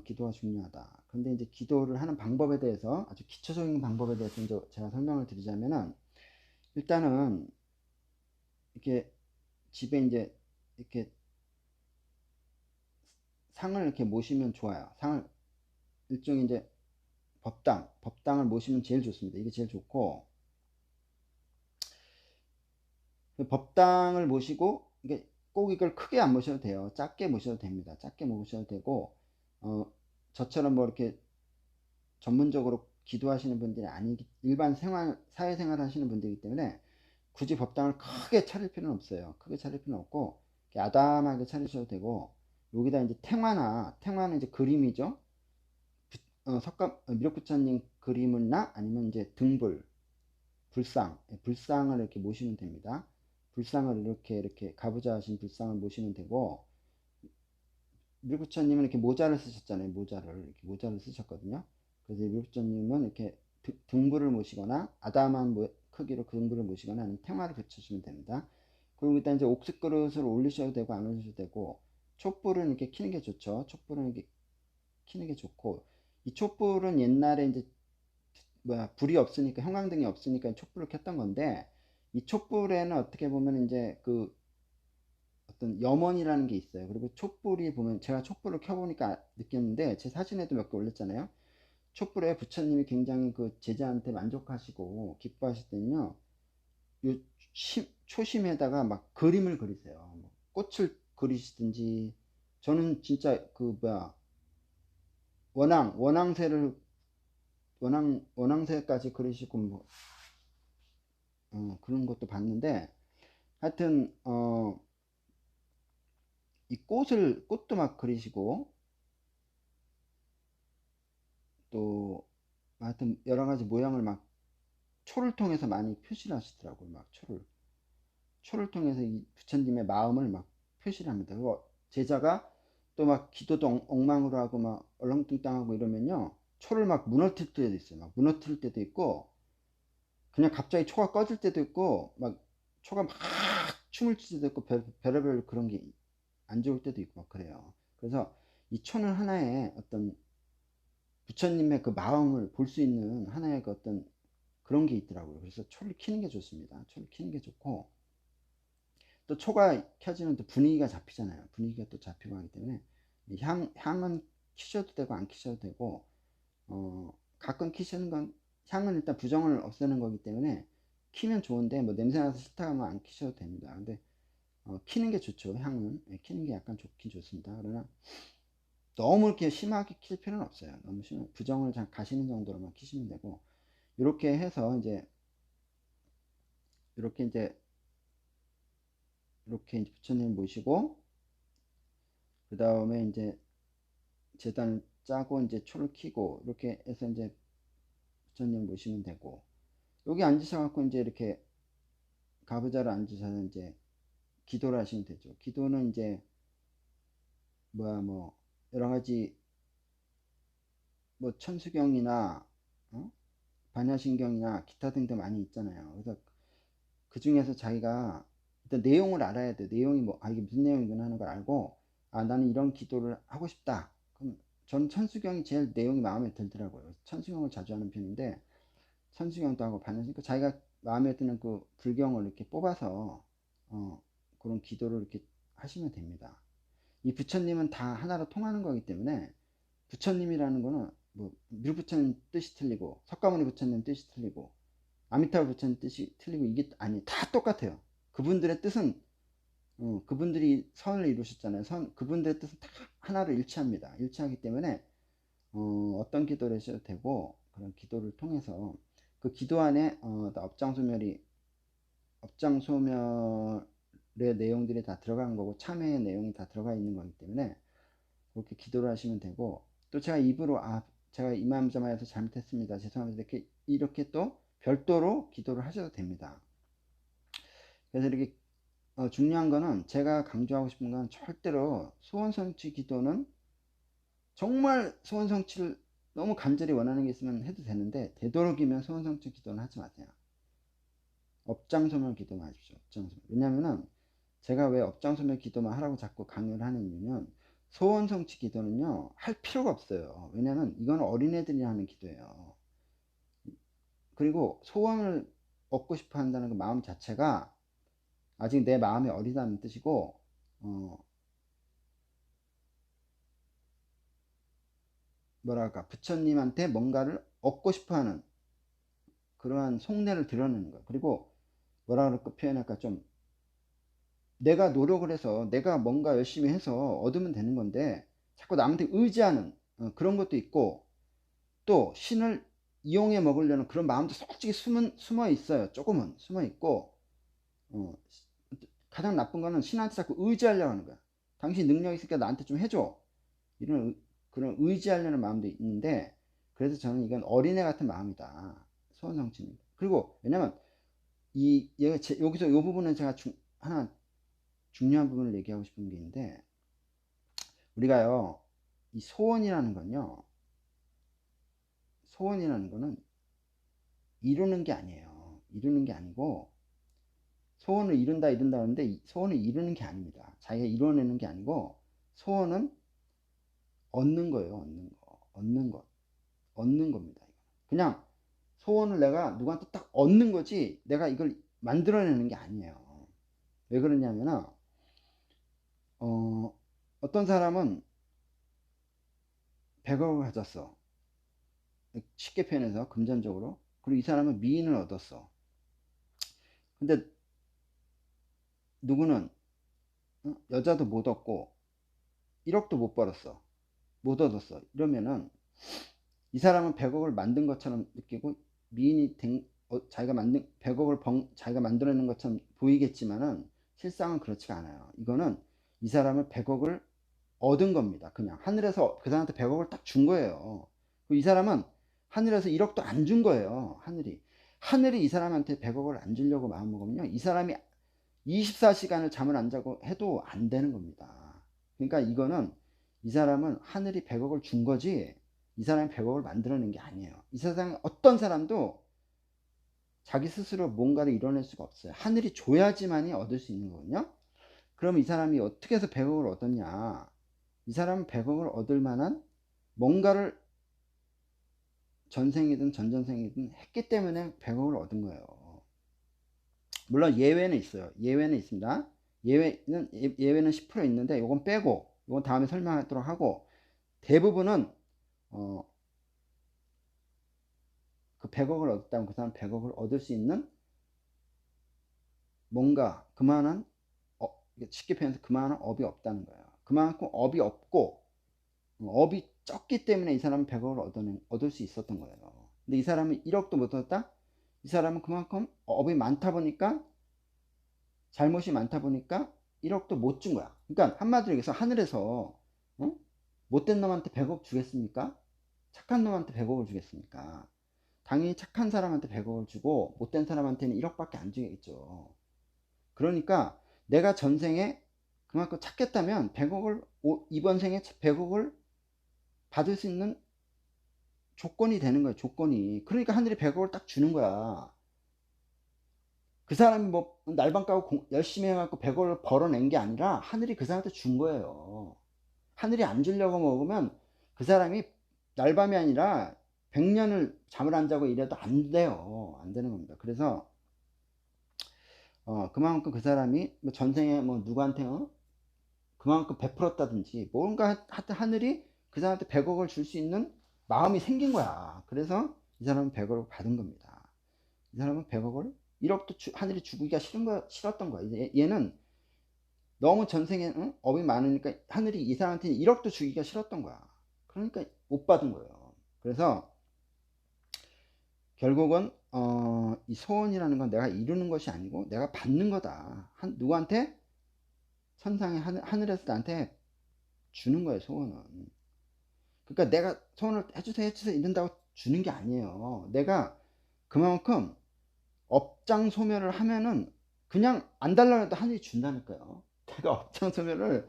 기도가 중요하다. 그런데 이제 기도를 하는 방법에 대해서, 아주 기초적인 방법에 대해서 이제 제가 설명을 드리자면은, 일단은 이렇게 집에 이제 이렇게 상을 이렇게 모시면 좋아요. 일종의 이제 법당을 모시면 제일 좋습니다. 이게 제일 좋고, 그 법당을 모시고, 이게 꼭 이걸 크게 안 모셔도 돼요. 작게 모셔도 됩니다. 작게 모셔도 되고, 어, 저처럼 뭐 이렇게 전문적으로 기도하시는 분들이 아니기, 일반 사회생활 하시는 분들이기 때문에 굳이 법당을 크게 차릴 필요는 없어요. 크게 차릴 필요는 없고, 이렇게 아담하게 차리셔도 되고, 여기다 이제 탱화는 이제 그림이죠. 미륵부처님 그림이나 아니면 이제 불상을 이렇게 모시면 됩니다. 불상을 이렇게 가부좌하신 불상을 모시면 되고, 밀부처님은 이렇게 모자를 쓰셨잖아요. 모자를 쓰셨거든요. 그래서 밀부처님은 이렇게 등불을 모시거나, 아담한 크기로 등불을 모시거나, 아니면 탱화를 붙이시면 됩니다. 그리고 일단 이제 옥수 그릇을 올리셔도 되고 안 올리셔도 되고, 촛불은 이렇게 켜는 게 좋죠. 촛불은 이렇게 켜는 게 좋고, 이 촛불은 옛날에 이제 불이 없으니까, 형광등이 없으니까 촛불을 켰던 건데, 이 촛불에는 어떻게 보면 이제 그 어떤 염원이라는 게 있어요. 그리고 촛불이 보면, 제가 촛불을 켜보니까 느꼈는데, 제 사진에도 몇 개 올렸잖아요. 촛불에 부처님이 굉장히 그 제자한테 만족하시고 기뻐하실 때는요, 요 초심에다가 막 그림을 그리세요. 뭐 꽃을 그리시든지, 저는 진짜 그 원앙새를 원앙새까지 그리시고 뭐 그런 것도 봤는데, 하여튼 이 꽃도 막 그리시고, 또 하여튼 여러 가지 모양을 막 초를 통해서 많이 표시를 하시더라고요. 막 초를 통해서 이 부처님의 마음을 막 표시를 합니다. 그리고 제자가 또 막 기도도 엉망으로 하고 막 얼렁뚱땅하고 이러면요, 초를 막 무너뜨릴 때도 있어요. 막 무너뜨릴 때도 있고, 그냥 갑자기 초가 꺼질 때도 있고, 막 초가 막 춤을 출 때도 있고, 별의별 그런 게 안 좋을 때도 있고 막 그래요. 그래서 이 초는 하나의 어떤 부처님의 그 마음을 볼 수 있는 하나의 그 어떤 그런 게 있더라고요. 그래서 초를 켜는 게 좋습니다. 초를 켜는 게 좋고, 또 초가 켜지면 또 분위기가 잡히잖아요. 분위기가 또 잡히고 하기 때문에 향은 켜셔도 되고 안 켜셔도 되고, 가끔 키시는 건 향은 일단 부정을 없애는 거기 때문에 키면 좋은데 뭐 냄새나서 싫다 하면 안 키셔도 됩니다. 근데 키는 게 좋죠. 향은 키는 게 약간 좋긴 좋습니다. 그러나 너무 이렇게 심하게 킬 필요는 없어요. 너무 심 부정을 잘 가시는 정도로만 키시면 되고, 이렇게 해서 이제 이렇게 이제 부처님 모시고 그 다음에 이제 제단을 짜고 이제 초를 켜고 이렇게 해서 이제 부처님 모시면 되고, 여기 앉으셔갖고 이제 이렇게 가부좌로 앉으셔서 이제 기도를 하시면 되죠. 기도는 이제 뭐 여러 가지 뭐 천수경이나 반야신경이나 기타 등등 많이 있잖아요. 그래서 그 중에서 자기가 일단 내용을 알아야 돼. 내용이 뭐, 이게 무슨 내용이구나 하는 걸 알고, 나는 이런 기도를 하고 싶다. 그럼 전 천수경이 제일 내용이 마음에 들더라고요. 천수경을 자주 하는 편인데, 천수경도 하고 반야신, 자기가 마음에 드는 그 불경을 이렇게 뽑아서, 그런 기도를 이렇게 하시면 됩니다. 이 부처님은 다 하나로 통하는 거기 때문에, 부처님이라는 거는 뭐 밀부처님 뜻이 틀리고 석가모니 부처님 뜻이 틀리고 아미타불 부처님 뜻이 틀리고 이게 아니, 다 똑같아요. 그분들의 뜻은 그분들이 선을 이루셨잖아요. 그분들의 뜻은 다 하나로 일치합니다. 일치하기 때문에 떤 기도를 하셔도 되고, 그런 기도를 통해서 그 기도 안에 업장소멸의 내용들이 다 들어간 거고 참회의 내용이 다 들어가 있는 거기 때문에 그렇게 기도를 하시면 되고, 또 제가 입으로 제가 이맘저마해서 잘못했습니다, 죄송합니다, 이렇게 또 별도로 기도를 하셔도 됩니다. 그래서 이렇게 중요한 거는, 제가 강조하고 싶은 건 절대로 소원성취 기도는 정말 소원성취를 너무 간절히 원하는 게 있으면 해도 되는데, 되도록이면 소원성취 기도는 하지 마세요. 업장소멸 기도만 하십시오. 업장소멸. 왜냐면은 제가 왜 업장소멸 기도만 하라고 자꾸 강요를 하는 이유는, 소원성취 기도는요 할 필요가 없어요. 왜냐면 이건 어린애들이 하는 기도예요. 그리고 소원을 얻고 싶어 한다는 그 마음 자체가 아직 내 마음이 어리다는 뜻이고, 뭐랄까, 부처님한테 뭔가를 얻고 싶어 하는 그러한 속내를 드러내는 거예요. 그리고 뭐라 그럴까 표현할까, 좀 내가 노력을 해서 내가 뭔가 열심히 해서 얻으면 되는 건데 자꾸 남한테 의지하는 그런 것도 있고, 또 신을 이용해 먹으려는 그런 마음도 솔직히 숨어 있어요. 조금은 숨어 있고, 어, 가장 나쁜 거는 신한테 자꾸 의지하려고 하는 거야. 당신 능력 있으니까 나한테 좀 해줘, 이런 그런 의지하려는 마음도 있는데, 그래서 저는 이건 어린애 같은 마음이다, 소원성취는. 그리고 왜냐면 여기서 이 부분은 제가 하나 중요한 부분을 얘기하고 싶은 게 있는데, 우리가요 이 소원이라는 거는 이루는 게 아니에요. 이루는 게 아니고, 소원을 이룬다 하는데 소원을 이루는 게 아닙니다. 자기가 이뤄내는 게 아니고, 소원은 얻는 거예요. 얻는 겁니다. 그냥 소원을 내가 누구한테 딱 얻는 거지, 내가 이걸 만들어내는 게 아니에요. 왜 그러냐면은, 어떤 사람은 100억을 가졌어. 쉽게 표현해서 금전적으로. 그리고 이 사람은 미인을 얻었어. 근데 누구는 여자도 못 얻고 1억도 못 벌었어. 못 얻었어. 이러면은 이 사람은 100억을 만든 것처럼 느끼고, 미인이 자기가 만든 100억을 자기가 만들어낸 것처럼 보이겠지만은 실상은 그렇지가 않아요. 이거는 이 사람은 100억을 얻은 겁니다. 그냥 하늘에서 그 사람한테 100억을 딱 준 거예요. 이 사람은 하늘에서 1억도 안 준 거예요. 하늘이 이 사람한테 100억을 안 주려고 마음먹으면요, 이 사람이 24시간을 잠을 안 자고 해도 안 되는 겁니다. 그러니까 이거는, 이 사람은 하늘이 100억을 준 거지, 이 사람이 100억을 만들어낸 게 아니에요. 이 세상에 어떤 사람도 자기 스스로 뭔가를 이뤄낼 수가 없어요. 하늘이 줘야지만이 얻을 수 있는 거거든요. 그럼 이 사람이 어떻게 해서 100억을 얻었냐? 이 사람은 100억을 얻을 만한 뭔가를 전생이든 전전생이든 했기 때문에 100억을 얻은 거예요. 물론 예외는 있어요. 예외는 있습니다. 예외는 10% 있는데, 이건 빼고, 이건 다음에 설명하도록 하고, 대부분은 그 100억을 얻었다면 그 사람 100억을 얻을 수 있는 뭔가 그만한 쉽게 표현해서 그만한 업이 없다는 거예요. 그만큼 업이 없고 업이 적기 때문에 이 사람은 100억을 얻을 수 있었던 거예요. 근데 이 사람은 1억도 못 얻었다? 이 사람은 그만큼 업이 많다 보니까, 잘못이 많다 보니까 1억도 못 준 거야. 그러니까 한마디로 얘기해서 하늘에서 못된 놈한테 100억 주겠습니까? 착한 놈한테 100억을 주겠습니까? 당연히 착한 사람한테 100억을 주고 못된 사람한테는 1억밖에 안 주겠죠. 그러니까 내가 전생에 그만큼 찾겠다면 100억을 이번 생에 100억을 받을 수 있는 조건이 되는 거야. 조건이. 그러니까 하늘이 100억을 딱 주는 거야. 그 사람이 뭐 날방 까고 열심히 해갖고 100억을 벌어낸 게 아니라 하늘이 그 사람한테 준 거예요. 하늘이 안 주려고 먹으면 그 사람이 날밤이 아니라 100년을 잠을 안 자고 이래도 안 돼요. 안 되는 겁니다. 그래서 그만큼 그 사람이 뭐 전생에 뭐 누구한테 그만큼 베풀었다든지 뭔가 하여튼 하늘이 그 사람한테 100억을 줄 수 있는 마음이 생긴 거야. 그래서 이 사람은 100억을 받은 겁니다. 이 사람은 100억을 1억도 하늘이 주기가 싫었던 거야. 얘는 너무 전생에 업이 많으니까 하늘이 이 사람한테 1억도 주기가 싫었던 거야. 그러니까 못 받은 거예요. 그래서 결국은 이 소원이라는 건 내가 이루는 것이 아니고 내가 받는 거다. 누구한테? 천상의 하늘에서 나한테 주는 거예요. 소원은. 그러니까 내가 소원을 해주세요 이런다고 주는 게 아니에요. 내가 그만큼 업장소멸을 하면은 그냥 안 달라고 해도 하늘이 준다니까요. 내가 업장소멸을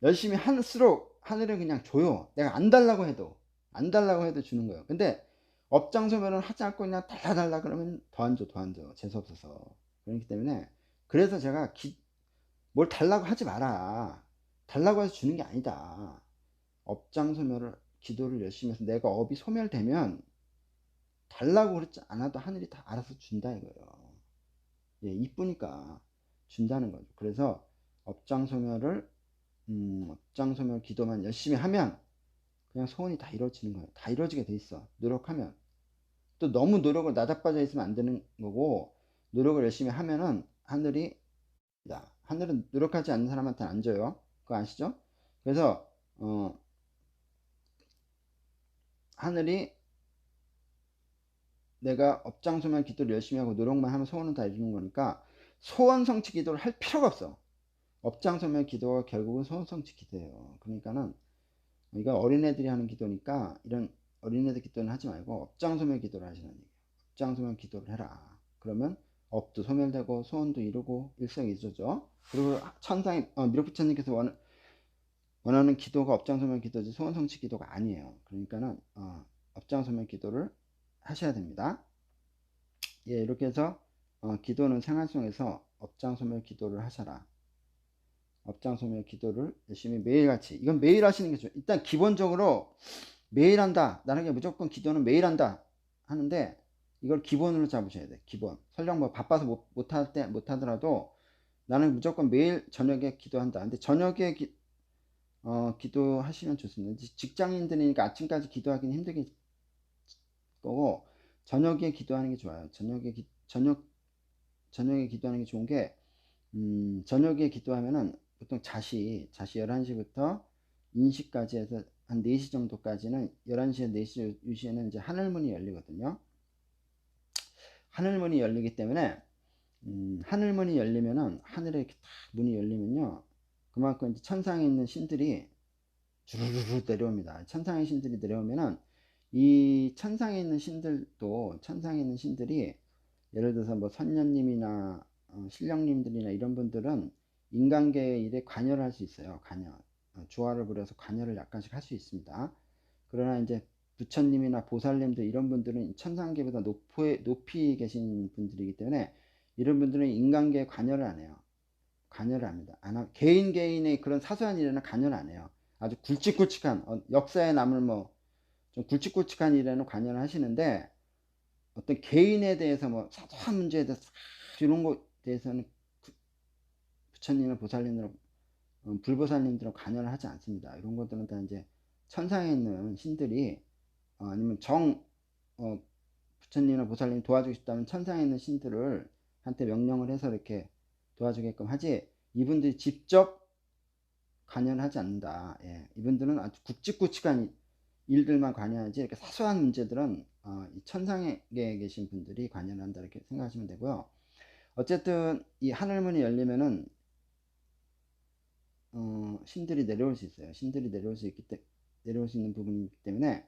열심히 할수록 하늘은 그냥 줘요. 내가 안 달라고 해도 주는 거예요. 근데 업장소멸을 하지 않고 그냥 달라 그러면 더 안 줘, 더 안 줘. 재수없어서. 그렇기 때문에 그래서 제가 뭘 달라고 하지 마라. 달라고 해서 주는 게 아니다. 업장소멸을 기도를 열심히 해서 내가 업이 소멸되면 달라고 그러지 않아도 하늘이 다 알아서 준다 이거예요. 예, 이쁘니까 준다는 거죠. 그래서 업장소멸을 업장소멸 기도만 열심히 하면 그냥 소원이 다 이루어지는 거예요. 다 이루어지게 돼 있어. 노력하면. 또 너무 노력을 나자빠져 있으면 안 되는 거고, 노력을 열심히 하면은 하늘은 노력하지 않는 사람한테는 안 줘요. 그거 아시죠? 그래서 하늘이 내가 업장소멸 기도를 열심히 하고 노력만 하면 소원은 다 이루는 거니까 소원 성취 기도를 할 필요가 없어. 업장소멸 기도가 결국은 소원 성취 기도예요. 그러니까는 이거 어린애들이 하는 기도니까 이런 어린애들 기도는 하지 말고 업장소멸 기도를 하시는 얘기예요. 업장소멸 기도를 해라. 그러면 업도 소멸되고 소원도 이루고 일석이조죠. 그리고 천상의 미륵부처님께서 원하는 기도가 업장소멸 기도지 소원 성취 기도가 아니에요. 그러니까는 업장소멸 기도를 하셔야 됩니다. 예, 이렇게 해서 기도는 생활 속에서 업장소멸 기도를 하셔라. 업장소멸 기도를 열심히 매일같이, 이건 매일 하시는 게 좋아요. 일단 기본적으로 매일 한다. 나는 무조건 기도는 매일 한다 하는데 이걸 기본으로 잡으셔야 돼. 기본. 설령 뭐 바빠서 못하더라도 나는 무조건 매일 저녁에 기도한다. 근데 저녁에 기도하시면 좋습니다. 직장인들이니까 아침까지 기도하기는 힘들게 거고 저녁에 기도하는 게 좋아요. 저녁에 기도하는 게 좋은 게 저녁에 기도하면은 보통 자시 11시부터 인시까지 해서 한 4시 정도까지는 11시에 4시 2시에는 이제 하늘문이 열리거든요. 하늘문이 열리기 때문에 하늘문이 열리면은 하늘에 이렇게 딱 문이 열리면요. 그만큼 이제 천상에 있는 신들이 주르르르 내려옵니다. 천상의 신들이 내려오면은 이 천상에 있는 신들이 예를 들어서 뭐 선녀님이나 신령님들이나 이런 분들은 인간계의 일에 관여를 할 수 있어요. 조화를 부려서 관여를 약간씩 할 수 있습니다. 그러나 이제 부처님이나 보살님들 이런 분들은 천상계보다 높이 계신 분들이기 때문에 이런 분들은 인간계에 관여를 안 해요. 관여를 합니다. 개인의 그런 사소한 일에는 관여를 안 해요. 아주 굵직굵직한 역사에 남을 뭐 좀 굵직굵직한 일에는 관여를 하시는데 어떤 개인에 대해서 뭐 사소한 문제에 대해서 이런 것에 대해서는 부처님이나 보살님들은 불보살님들은 관여를 하지 않습니다. 이런 것들은 다 이제 천상에 있는 신들이 아니면 부처님이나 보살님 도와주고 싶다면 천상에 있는 신들을 한테 명령을 해서 이렇게 도와주게끔 하지, 이분들이 직접 관여하지 않는다. 예, 이분들은 아주 굵직굵직한 일들만 관여하지 이렇게 사소한 문제들은 이 천상에 계신 분들이 관여를 한다 이렇게 생각하시면 되고요. 어쨌든 이 하늘문이 열리면은 신들이 내려올 수 있어요. 신들이 내려올 수 있는 부분이기 때문에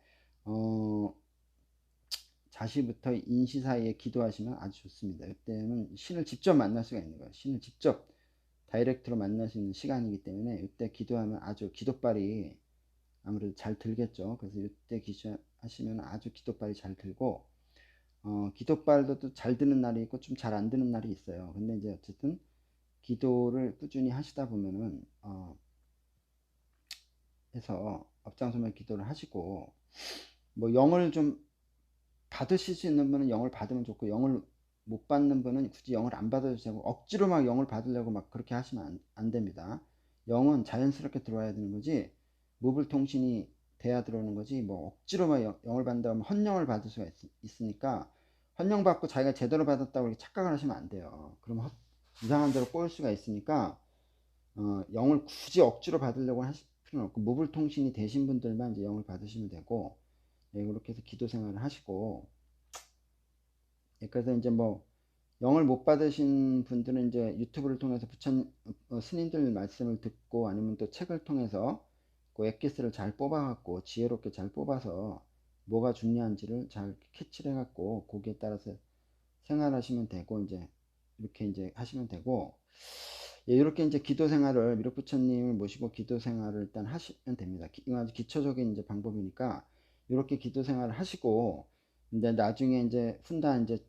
자시부터 인시 사이에 기도하시면 아주 좋습니다. 이때는 신을 직접 만날 수가 있는 거예요. 신을 직접 다이렉트로 만날 수 있는 시간이기 때문에 이때 기도하면 아주 기도빨이 아무래도 잘 들겠죠. 그래서 이때 기도하시면 아주 기도빨이 잘 들고, 기도빨도 또 잘 드는 날이 있고 좀 잘 안 드는 날이 있어요. 근데 이제 어쨌든 기도를 꾸준히 하시다 보면은 해서 앞장서면 기도를 하시고, 뭐 영을 좀 받으실 수 있는 분은 영을 받으면 좋고, 영을 못 받는 분은 굳이 영을 안 받아도 되고, 억지로 막 영을 받으려고 막 그렇게 하시면 안 됩니다. 영은 자연스럽게 들어와야 되는 거지, 무불통신이 돼야 들어오는 거지, 뭐 억지로 막 영을 받는다고 하면 헌영을 받을 수가 있으니까, 헌영 받고 자기가 제대로 받았다고 이렇게 착각을 하시면 안 돼요. 그러면 이상한 데로 꼬일 수가 있으니까 영을 굳이 억지로 받으려고 하실 필요는 없고, 무불통신이 되신 분들만 이제 영을 받으시면 되고, 네, 그렇게 해서 기도 생활을 하시고, 예, 그래서 이제 뭐 영을 못 받으신 분들은 이제 유튜브를 통해서 스님들 말씀을 듣고, 아니면 또 책을 통해서 그 엑기스를 잘 뽑아갖고 지혜롭게 잘 뽑아서 뭐가 중요한지를 잘 캐치를 해갖고 거기에 따라서 생활하시면 되고, 이제 하시면 되고, 예, 이렇게 이제 기도 생활을, 미륵 부처님을 모시고 기도 생활을 일단 하시면 됩니다. 이건 아주 기초적인 이제 방법이니까 이렇게 기도 생활을 하시고, 근데 나중에 이제 훗날 이제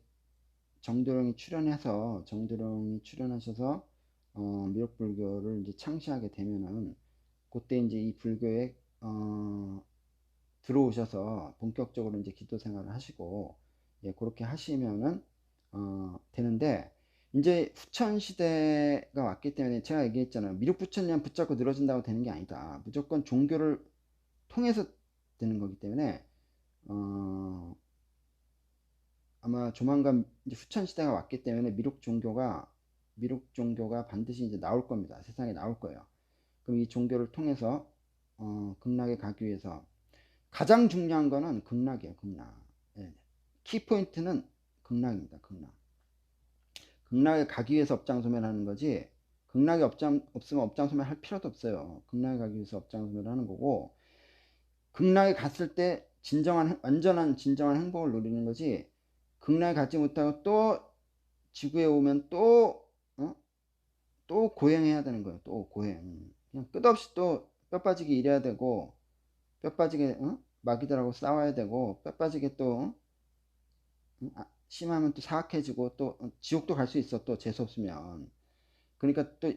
정도령이 출연하셔서 미륵불교를 이제 창시하게 되면은, 그때 이제 이 불교에 들어오셔서 본격적으로 이제 기도 생활을 하시고, 예, 그렇게 하시면은 되는데, 이제 후천 시대가 왔기 때문에 제가 얘기했잖아요. 미륵 부처님 붙잡고 늘어진다고 되는 게 아니다. 무조건 종교를 통해서 되는 거기 때문에 아마 조만간 이제 후천 시대가 왔기 때문에 미륵 종교가 반드시 이제 나올 겁니다. 세상에 나올 거예요. 그럼 이 종교를 통해서 극락에 가기 위해서 가장 중요한 거는 극락이에요. 극락. 예. 키포인트는 극락입니다. 극락. 극락에 가기 위해서 업장소멸 하는 거지, 극락에 없으면 업장소멸 할 필요도 없어요. 극락에 가기 위해서 업장소멸 하는 거고, 극락에 갔을 때 완전한 진정한 행복을 누리는 거지, 극락에 가지 못하고 또 지구에 오면 또 고행해야 되는 거예요. 또 고행. 그냥 끝없이 또 뼈 빠지게 일해야 되고, 뼈 빠지게 마귀들하고 싸워야 되고, 뼈 빠지게 또 심하면 또 사악해지고, 또 지옥도 갈 수 있어. 또 재수 없으면. 그러니까 또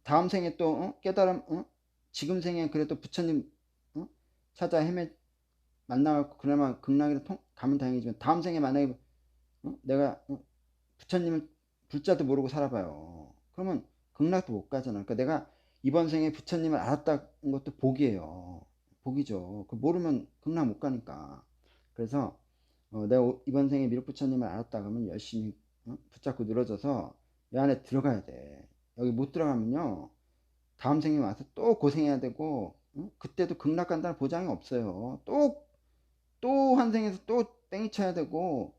다음 생에 또 깨달음, 지금 생에 그래도 부처님 찾아 만나고 그나마 극락으로 가면 다행이지만, 다음 생에 만약에 내가 부처님을 불자도 모르고 살아봐요. 그러면 극락도 못 가잖아. 그러니까 내가 이번 생에 부처님을 알았다는 것도 복이에요. 복이죠. 그 모르면 극락 못 가니까. 그래서 내가 이번 생에 미륵 부처님을 알았다 그러면 열심히 붙잡고 늘어져서 이 안에 들어가야 돼. 여기 못 들어가면요, 다음 생에 와서 또 고생해야 되고, 그때도 극락 간다는 보장이 없어요. 또 한 생에서 또 땡이 쳐야 되고,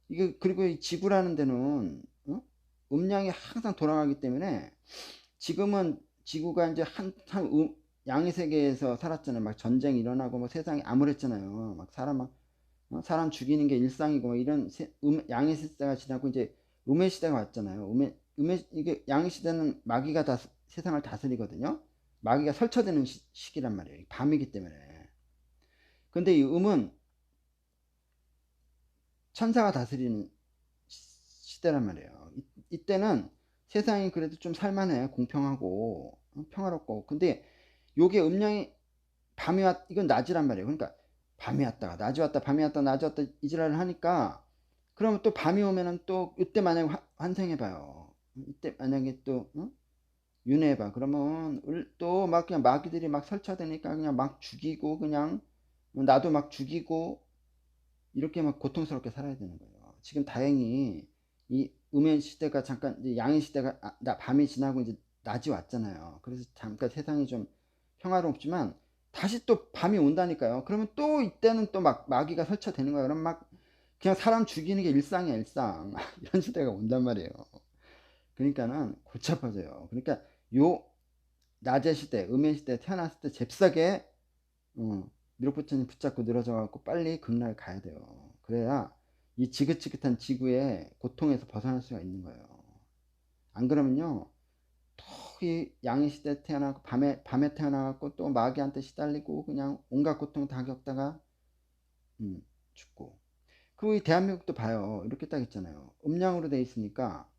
이게, 그리고 이 지구라는 데는 음량이 항상 돌아가기 때문에, 지금은 지구가 이제 양의 세계에서 살았잖아요. 막 전쟁 일어나고 뭐 세상이 암울했잖아요. 막 사람 죽이는 게 일상이고 뭐 이런 양의 시대가 지나고 이제 음의 시대가 왔잖아요. 이게 양의 시대는 마귀가 다 세상을 다스리거든요. 마귀가 설쳐되는 시기란 말이에요. 밤이기 때문에. 근데 이 음은 천사가 다스리는 시대란 말이에요. 이때는 세상이 그래도 좀 살만해. 공평하고 평화롭고. 근데 요게 음량이 이건 낮이란 말이에요. 그러니까 밤이 왔다가 낮이 왔다, 밤이 왔다, 낮이 왔다 이지랄을 하니까, 그러면 또 밤이 오면은 또 이때 만약에 환생해봐요. 이때 만약에 또 윤회해봐. 그러면 또 막 그냥 마귀들이 막 설쳐되니까 그냥 막 죽이고, 그냥 나도 막 죽이고, 이렇게 막 고통스럽게 살아야 되는 거예요. 지금 다행히 이 음의 시대가 잠깐 이제 양의 시대가 밤이 지나고 이제 낮이 왔잖아요. 그래서 잠깐 세상이 좀 평화롭지만 다시 또 밤이 온다니까요. 그러면 또 이때는 또 막 마귀가 설쳐되는 거예요. 그럼 막 그냥 사람 죽이는 게 일상이야, 일상. 이런 시대가 온단 말이에요. 그러니까는 골치 아파져요. 그러니까 요 낮의 시대, 음의 시대에 태어났을 때 잽싸게 미륵부처님 붙잡고 늘어져 갖고 빨리 극락에 가야 돼요. 그래야 이 지긋지긋한 지구의 고통에서 벗어날 수가 있는 거예요. 안 그러면요, 또 이 양의 시대에 태어나고 밤에 태어나갖고 또 마귀한테 시달리고 그냥 온갖 고통 다 겪다가 죽고. 그리고 이 대한민국도 봐요. 이렇게 딱 있잖아요. 음양으로 돼 있으니까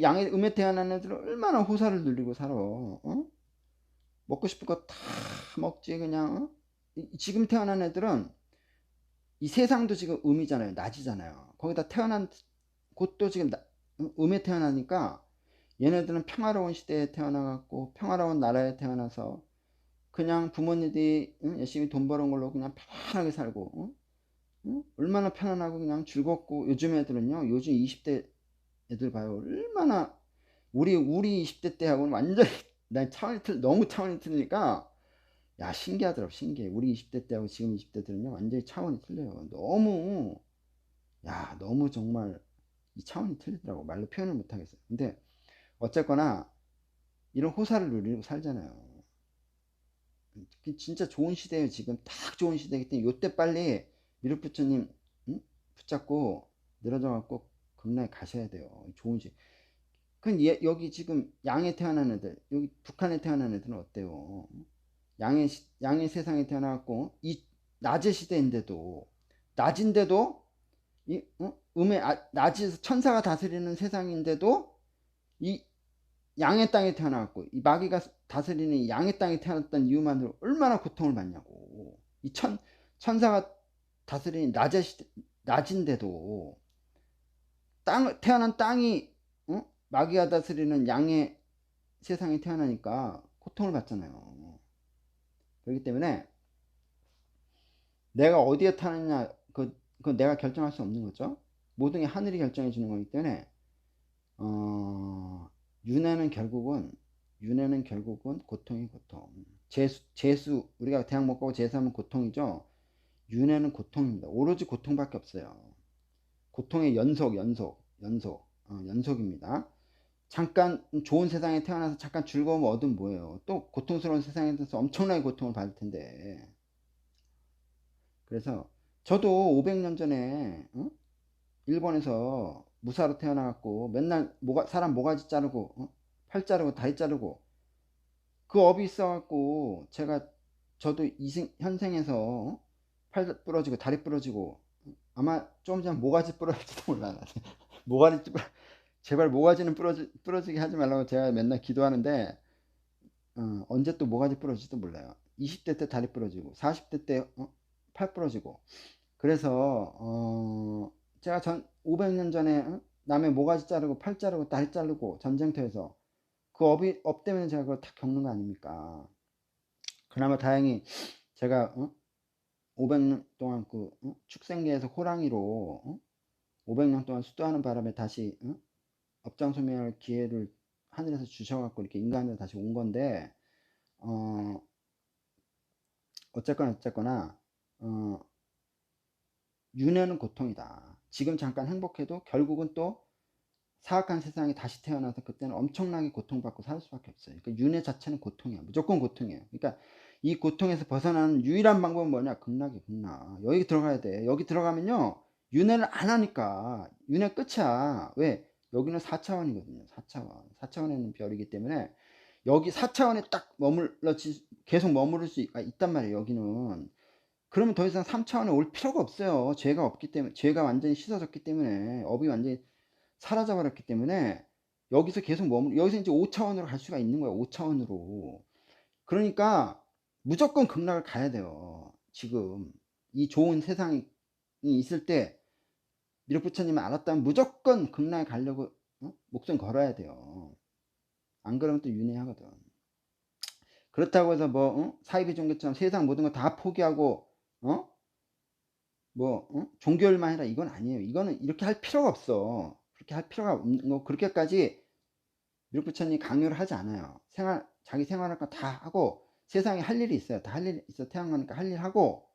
양의 음에 태어난 애들은 얼마나 호사를 누리고 살아. 먹고 싶은 거 다 먹지 그냥. 지금 태어난 애들은 이 세상도 지금 음이잖아요. 낮이잖아요. 거기다 태어난 곳도 지금 음에 태어나니까 얘네들은 평화로운 시대에 태어나갖고 평화로운 나라에 태어나서 그냥 부모님들이 열심히 돈 버는 걸로 그냥 편안하게 살고 얼마나 편안하고 그냥 즐겁고. 요즘 애들은요, 요즘 20대 애들 봐요. 얼마나 우리 20대 때하고는 완전히 난 너무 차원이 틀리니까 야, 신기하더라고. 신기해. 우리 20대 때하고 지금 20대들은요 완전히 차원이 틀려요. 너무, 야, 너무 정말 이 차원이 틀리더라고. 말로 표현을 못 하겠어요. 근데 어쨌거나 이런 호사를 누리고 살잖아요. 진짜 좋은 시대예요. 지금 딱 좋은 시대이기 때문에 요때 빨리 미륵부처님 붙잡고 늘어져 갖고 극락에 가셔야 돼요. 좋은 시. 여기 지금 양에 태어난 애들, 여기 북한에 태어난 애들은 어때요? 양의 세상에 태어나갖고 이 낮의 시대인데도, 낮인데도 낮에서 천사가 다스리는 세상인데도 이 양의 땅에 태어나갖고 이 마귀가 다스리는 이 양의 땅에 태어났던 이유만으로 얼마나 고통을 받냐고. 이 천사가 다스리는 낮인데도 태어난 땅이 마귀가 다스리는 양의 세상에 태어나니까 고통을 받잖아요. 그렇기 때문에 내가 어디에 타느냐, 그 내가 결정할 수 없는 거죠. 모든 게 하늘이 결정해 주는 거기 때문에 어, 윤회는 결국은 고통이 고통. 재수 우리가 대학 못 가고 재수하면 고통이죠. 윤회는 고통입니다. 오로지 고통밖에 없어요. 고통의 연속입니다. 잠깐 좋은 세상에 태어나서 잠깐 즐거움 얻으면 뭐예요? 또 고통스러운 세상에 대해서 엄청나게 고통을 받을 텐데. 그래서 저도 500년 전에 일본에서 무사로 태어나갖고 맨날 사람 모가지 자르고 팔 자르고 다리 자르고 그 업이 있어갖고 저도 현생에서 팔 부러지고 다리 부러지고 아마 좀 전 모가지 부러질지도 몰라. 모가지 제발 모가지는 부러지게 하지 말라고 제가 맨날 기도하는데 언제 또 모가지 부러질지도 몰라요. 20대 때 다리 부러지고 40대 때 팔 부러지고. 그래서 제가 500년 전에 남의 모가지 자르고 팔 자르고 다리 자르고 전쟁터에서 그 업 때문에 제가 그걸 다 겪는 거 아닙니까? 그나마 다행히 제가 500년 동안 축생계에서 호랑이로 500년 동안 수도하는 바람에 다시 업장소멸 기회를 하늘에서 주셔갖고 이렇게 인간으로 다시 온 건데 어, 어쨌거나 윤회는 고통이다. 지금 잠깐 행복해도 결국은 또 사악한 세상에 다시 태어나서 그때는 엄청나게 고통받고 살 수밖에 없어요. 그러니까 윤회 자체는 고통이야. 무조건 고통이에요. 그러니까 이 고통에서 벗어나는 유일한 방법은 뭐냐? 극락이 극락. 여기 들어가야 돼. 여기 들어가면요, 윤회를 안 하니까 윤회 끝이야. 왜? 여기는 4차원이거든요. 4차원에 있는 별이기 때문에 여기 4차원에 딱 계속 머무를 수 있단 말이에요. 여기는. 그러면 더 이상 3차원에 올 필요가 없어요. 죄가 없기 때문에, 죄가 완전히 씻어졌기 때문에, 업이 완전히 사라져 버렸기 때문에 여기서 계속 여기서 이제 5차원으로 갈 수가 있는 거야. 5차원으로. 그러니까 무조건 극락을 가야 돼요. 지금 이 좋은 세상이 있을 때 미륵부처님을 알았다면 무조건 극락에 가려고 목숨 걸어야 돼요. 안 그러면 또 윤회하거든. 그렇다고 해서 뭐 사이비 종교처럼 세상 모든 거 다 포기하고 뭐 종교일만 해라 이건 아니에요. 이거는 이렇게 할 필요가 없어. 그렇게 할 필요가 없는 거 그렇게까지 미륵 부처님이 강요를 하지 않아요. 자기 생활할 거 다 하고 세상에 할 일이 있어요. 다 할 일이 있어 태어나니까 할 일 하고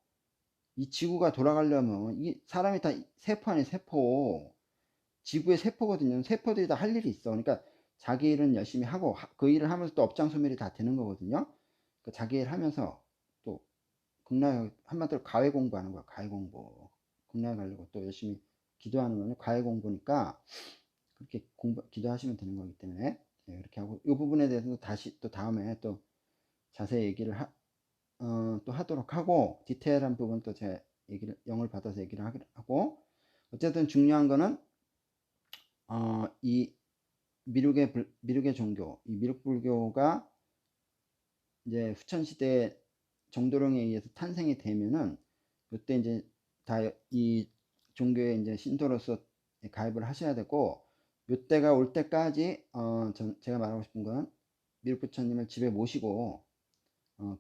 이 지구가 돌아가려면 이 사람이 다 세포 아니에요 세포. 지구의 세포거든요. 세포들이 다 할 일이 있어. 그러니까 자기 일은 열심히 하고 그 일을 하면서 또 업장 소멸이 다 되는 거거든요. 그러니까 자기 일 하면서 또 극락에 한마디로 가외 공부하는 거야. 가외 공부. 극락에 가려고 또 열심히 기도하는 거는 가외 공부니까 그렇게 기도하시면 되는 거기 때문에 네, 이렇게 하고 이 부분에 대해서도 다시 또 다음에 또 자세히 얘기를 또 하도록 하고 디테일한 부분 또 제 얘기를 영을 받아서 얘기를 하고 어쨌든 중요한 거는 이 미륵의 종교, 이 미륵불교가 이제 후천시대 정도령에 의해서 탄생이 되면은 그때 이제 다 이 종교에 이제 신도로서 가입을 하셔야 되고 요때가 올 때까지 제가 말하고 싶은 건 미륵부처님을 집에 모시고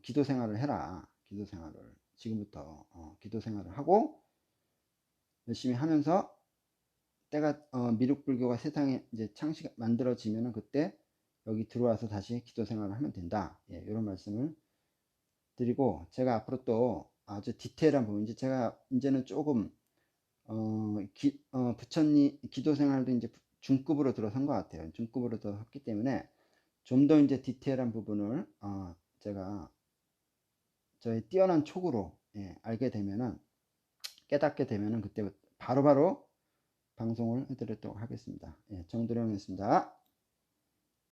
기도 생활을 해라. 기도 생활을 지금부터 기도 생활을 하고 열심히 하면서 때가 미륵불교가 세상에 이제 만들어지면은 그때 여기 들어와서 다시 기도 생활을 하면 된다. 예, 이런 말씀을 드리고 제가 앞으로 또 아주 디테일한 부분 이제 제가 이제는 조금 부처님 기도 생활도 이제 중급으로 들어선 것 같아요. 중급으로 들어섰기 때문에 좀 더 이제 디테일한 부분을 제가 저의 뛰어난 촉으로 예, 알게 되면은 깨닫게 되면은 그때 바로바로 방송을 해드리도록 하겠습니다. 예, 정도령이었습니다.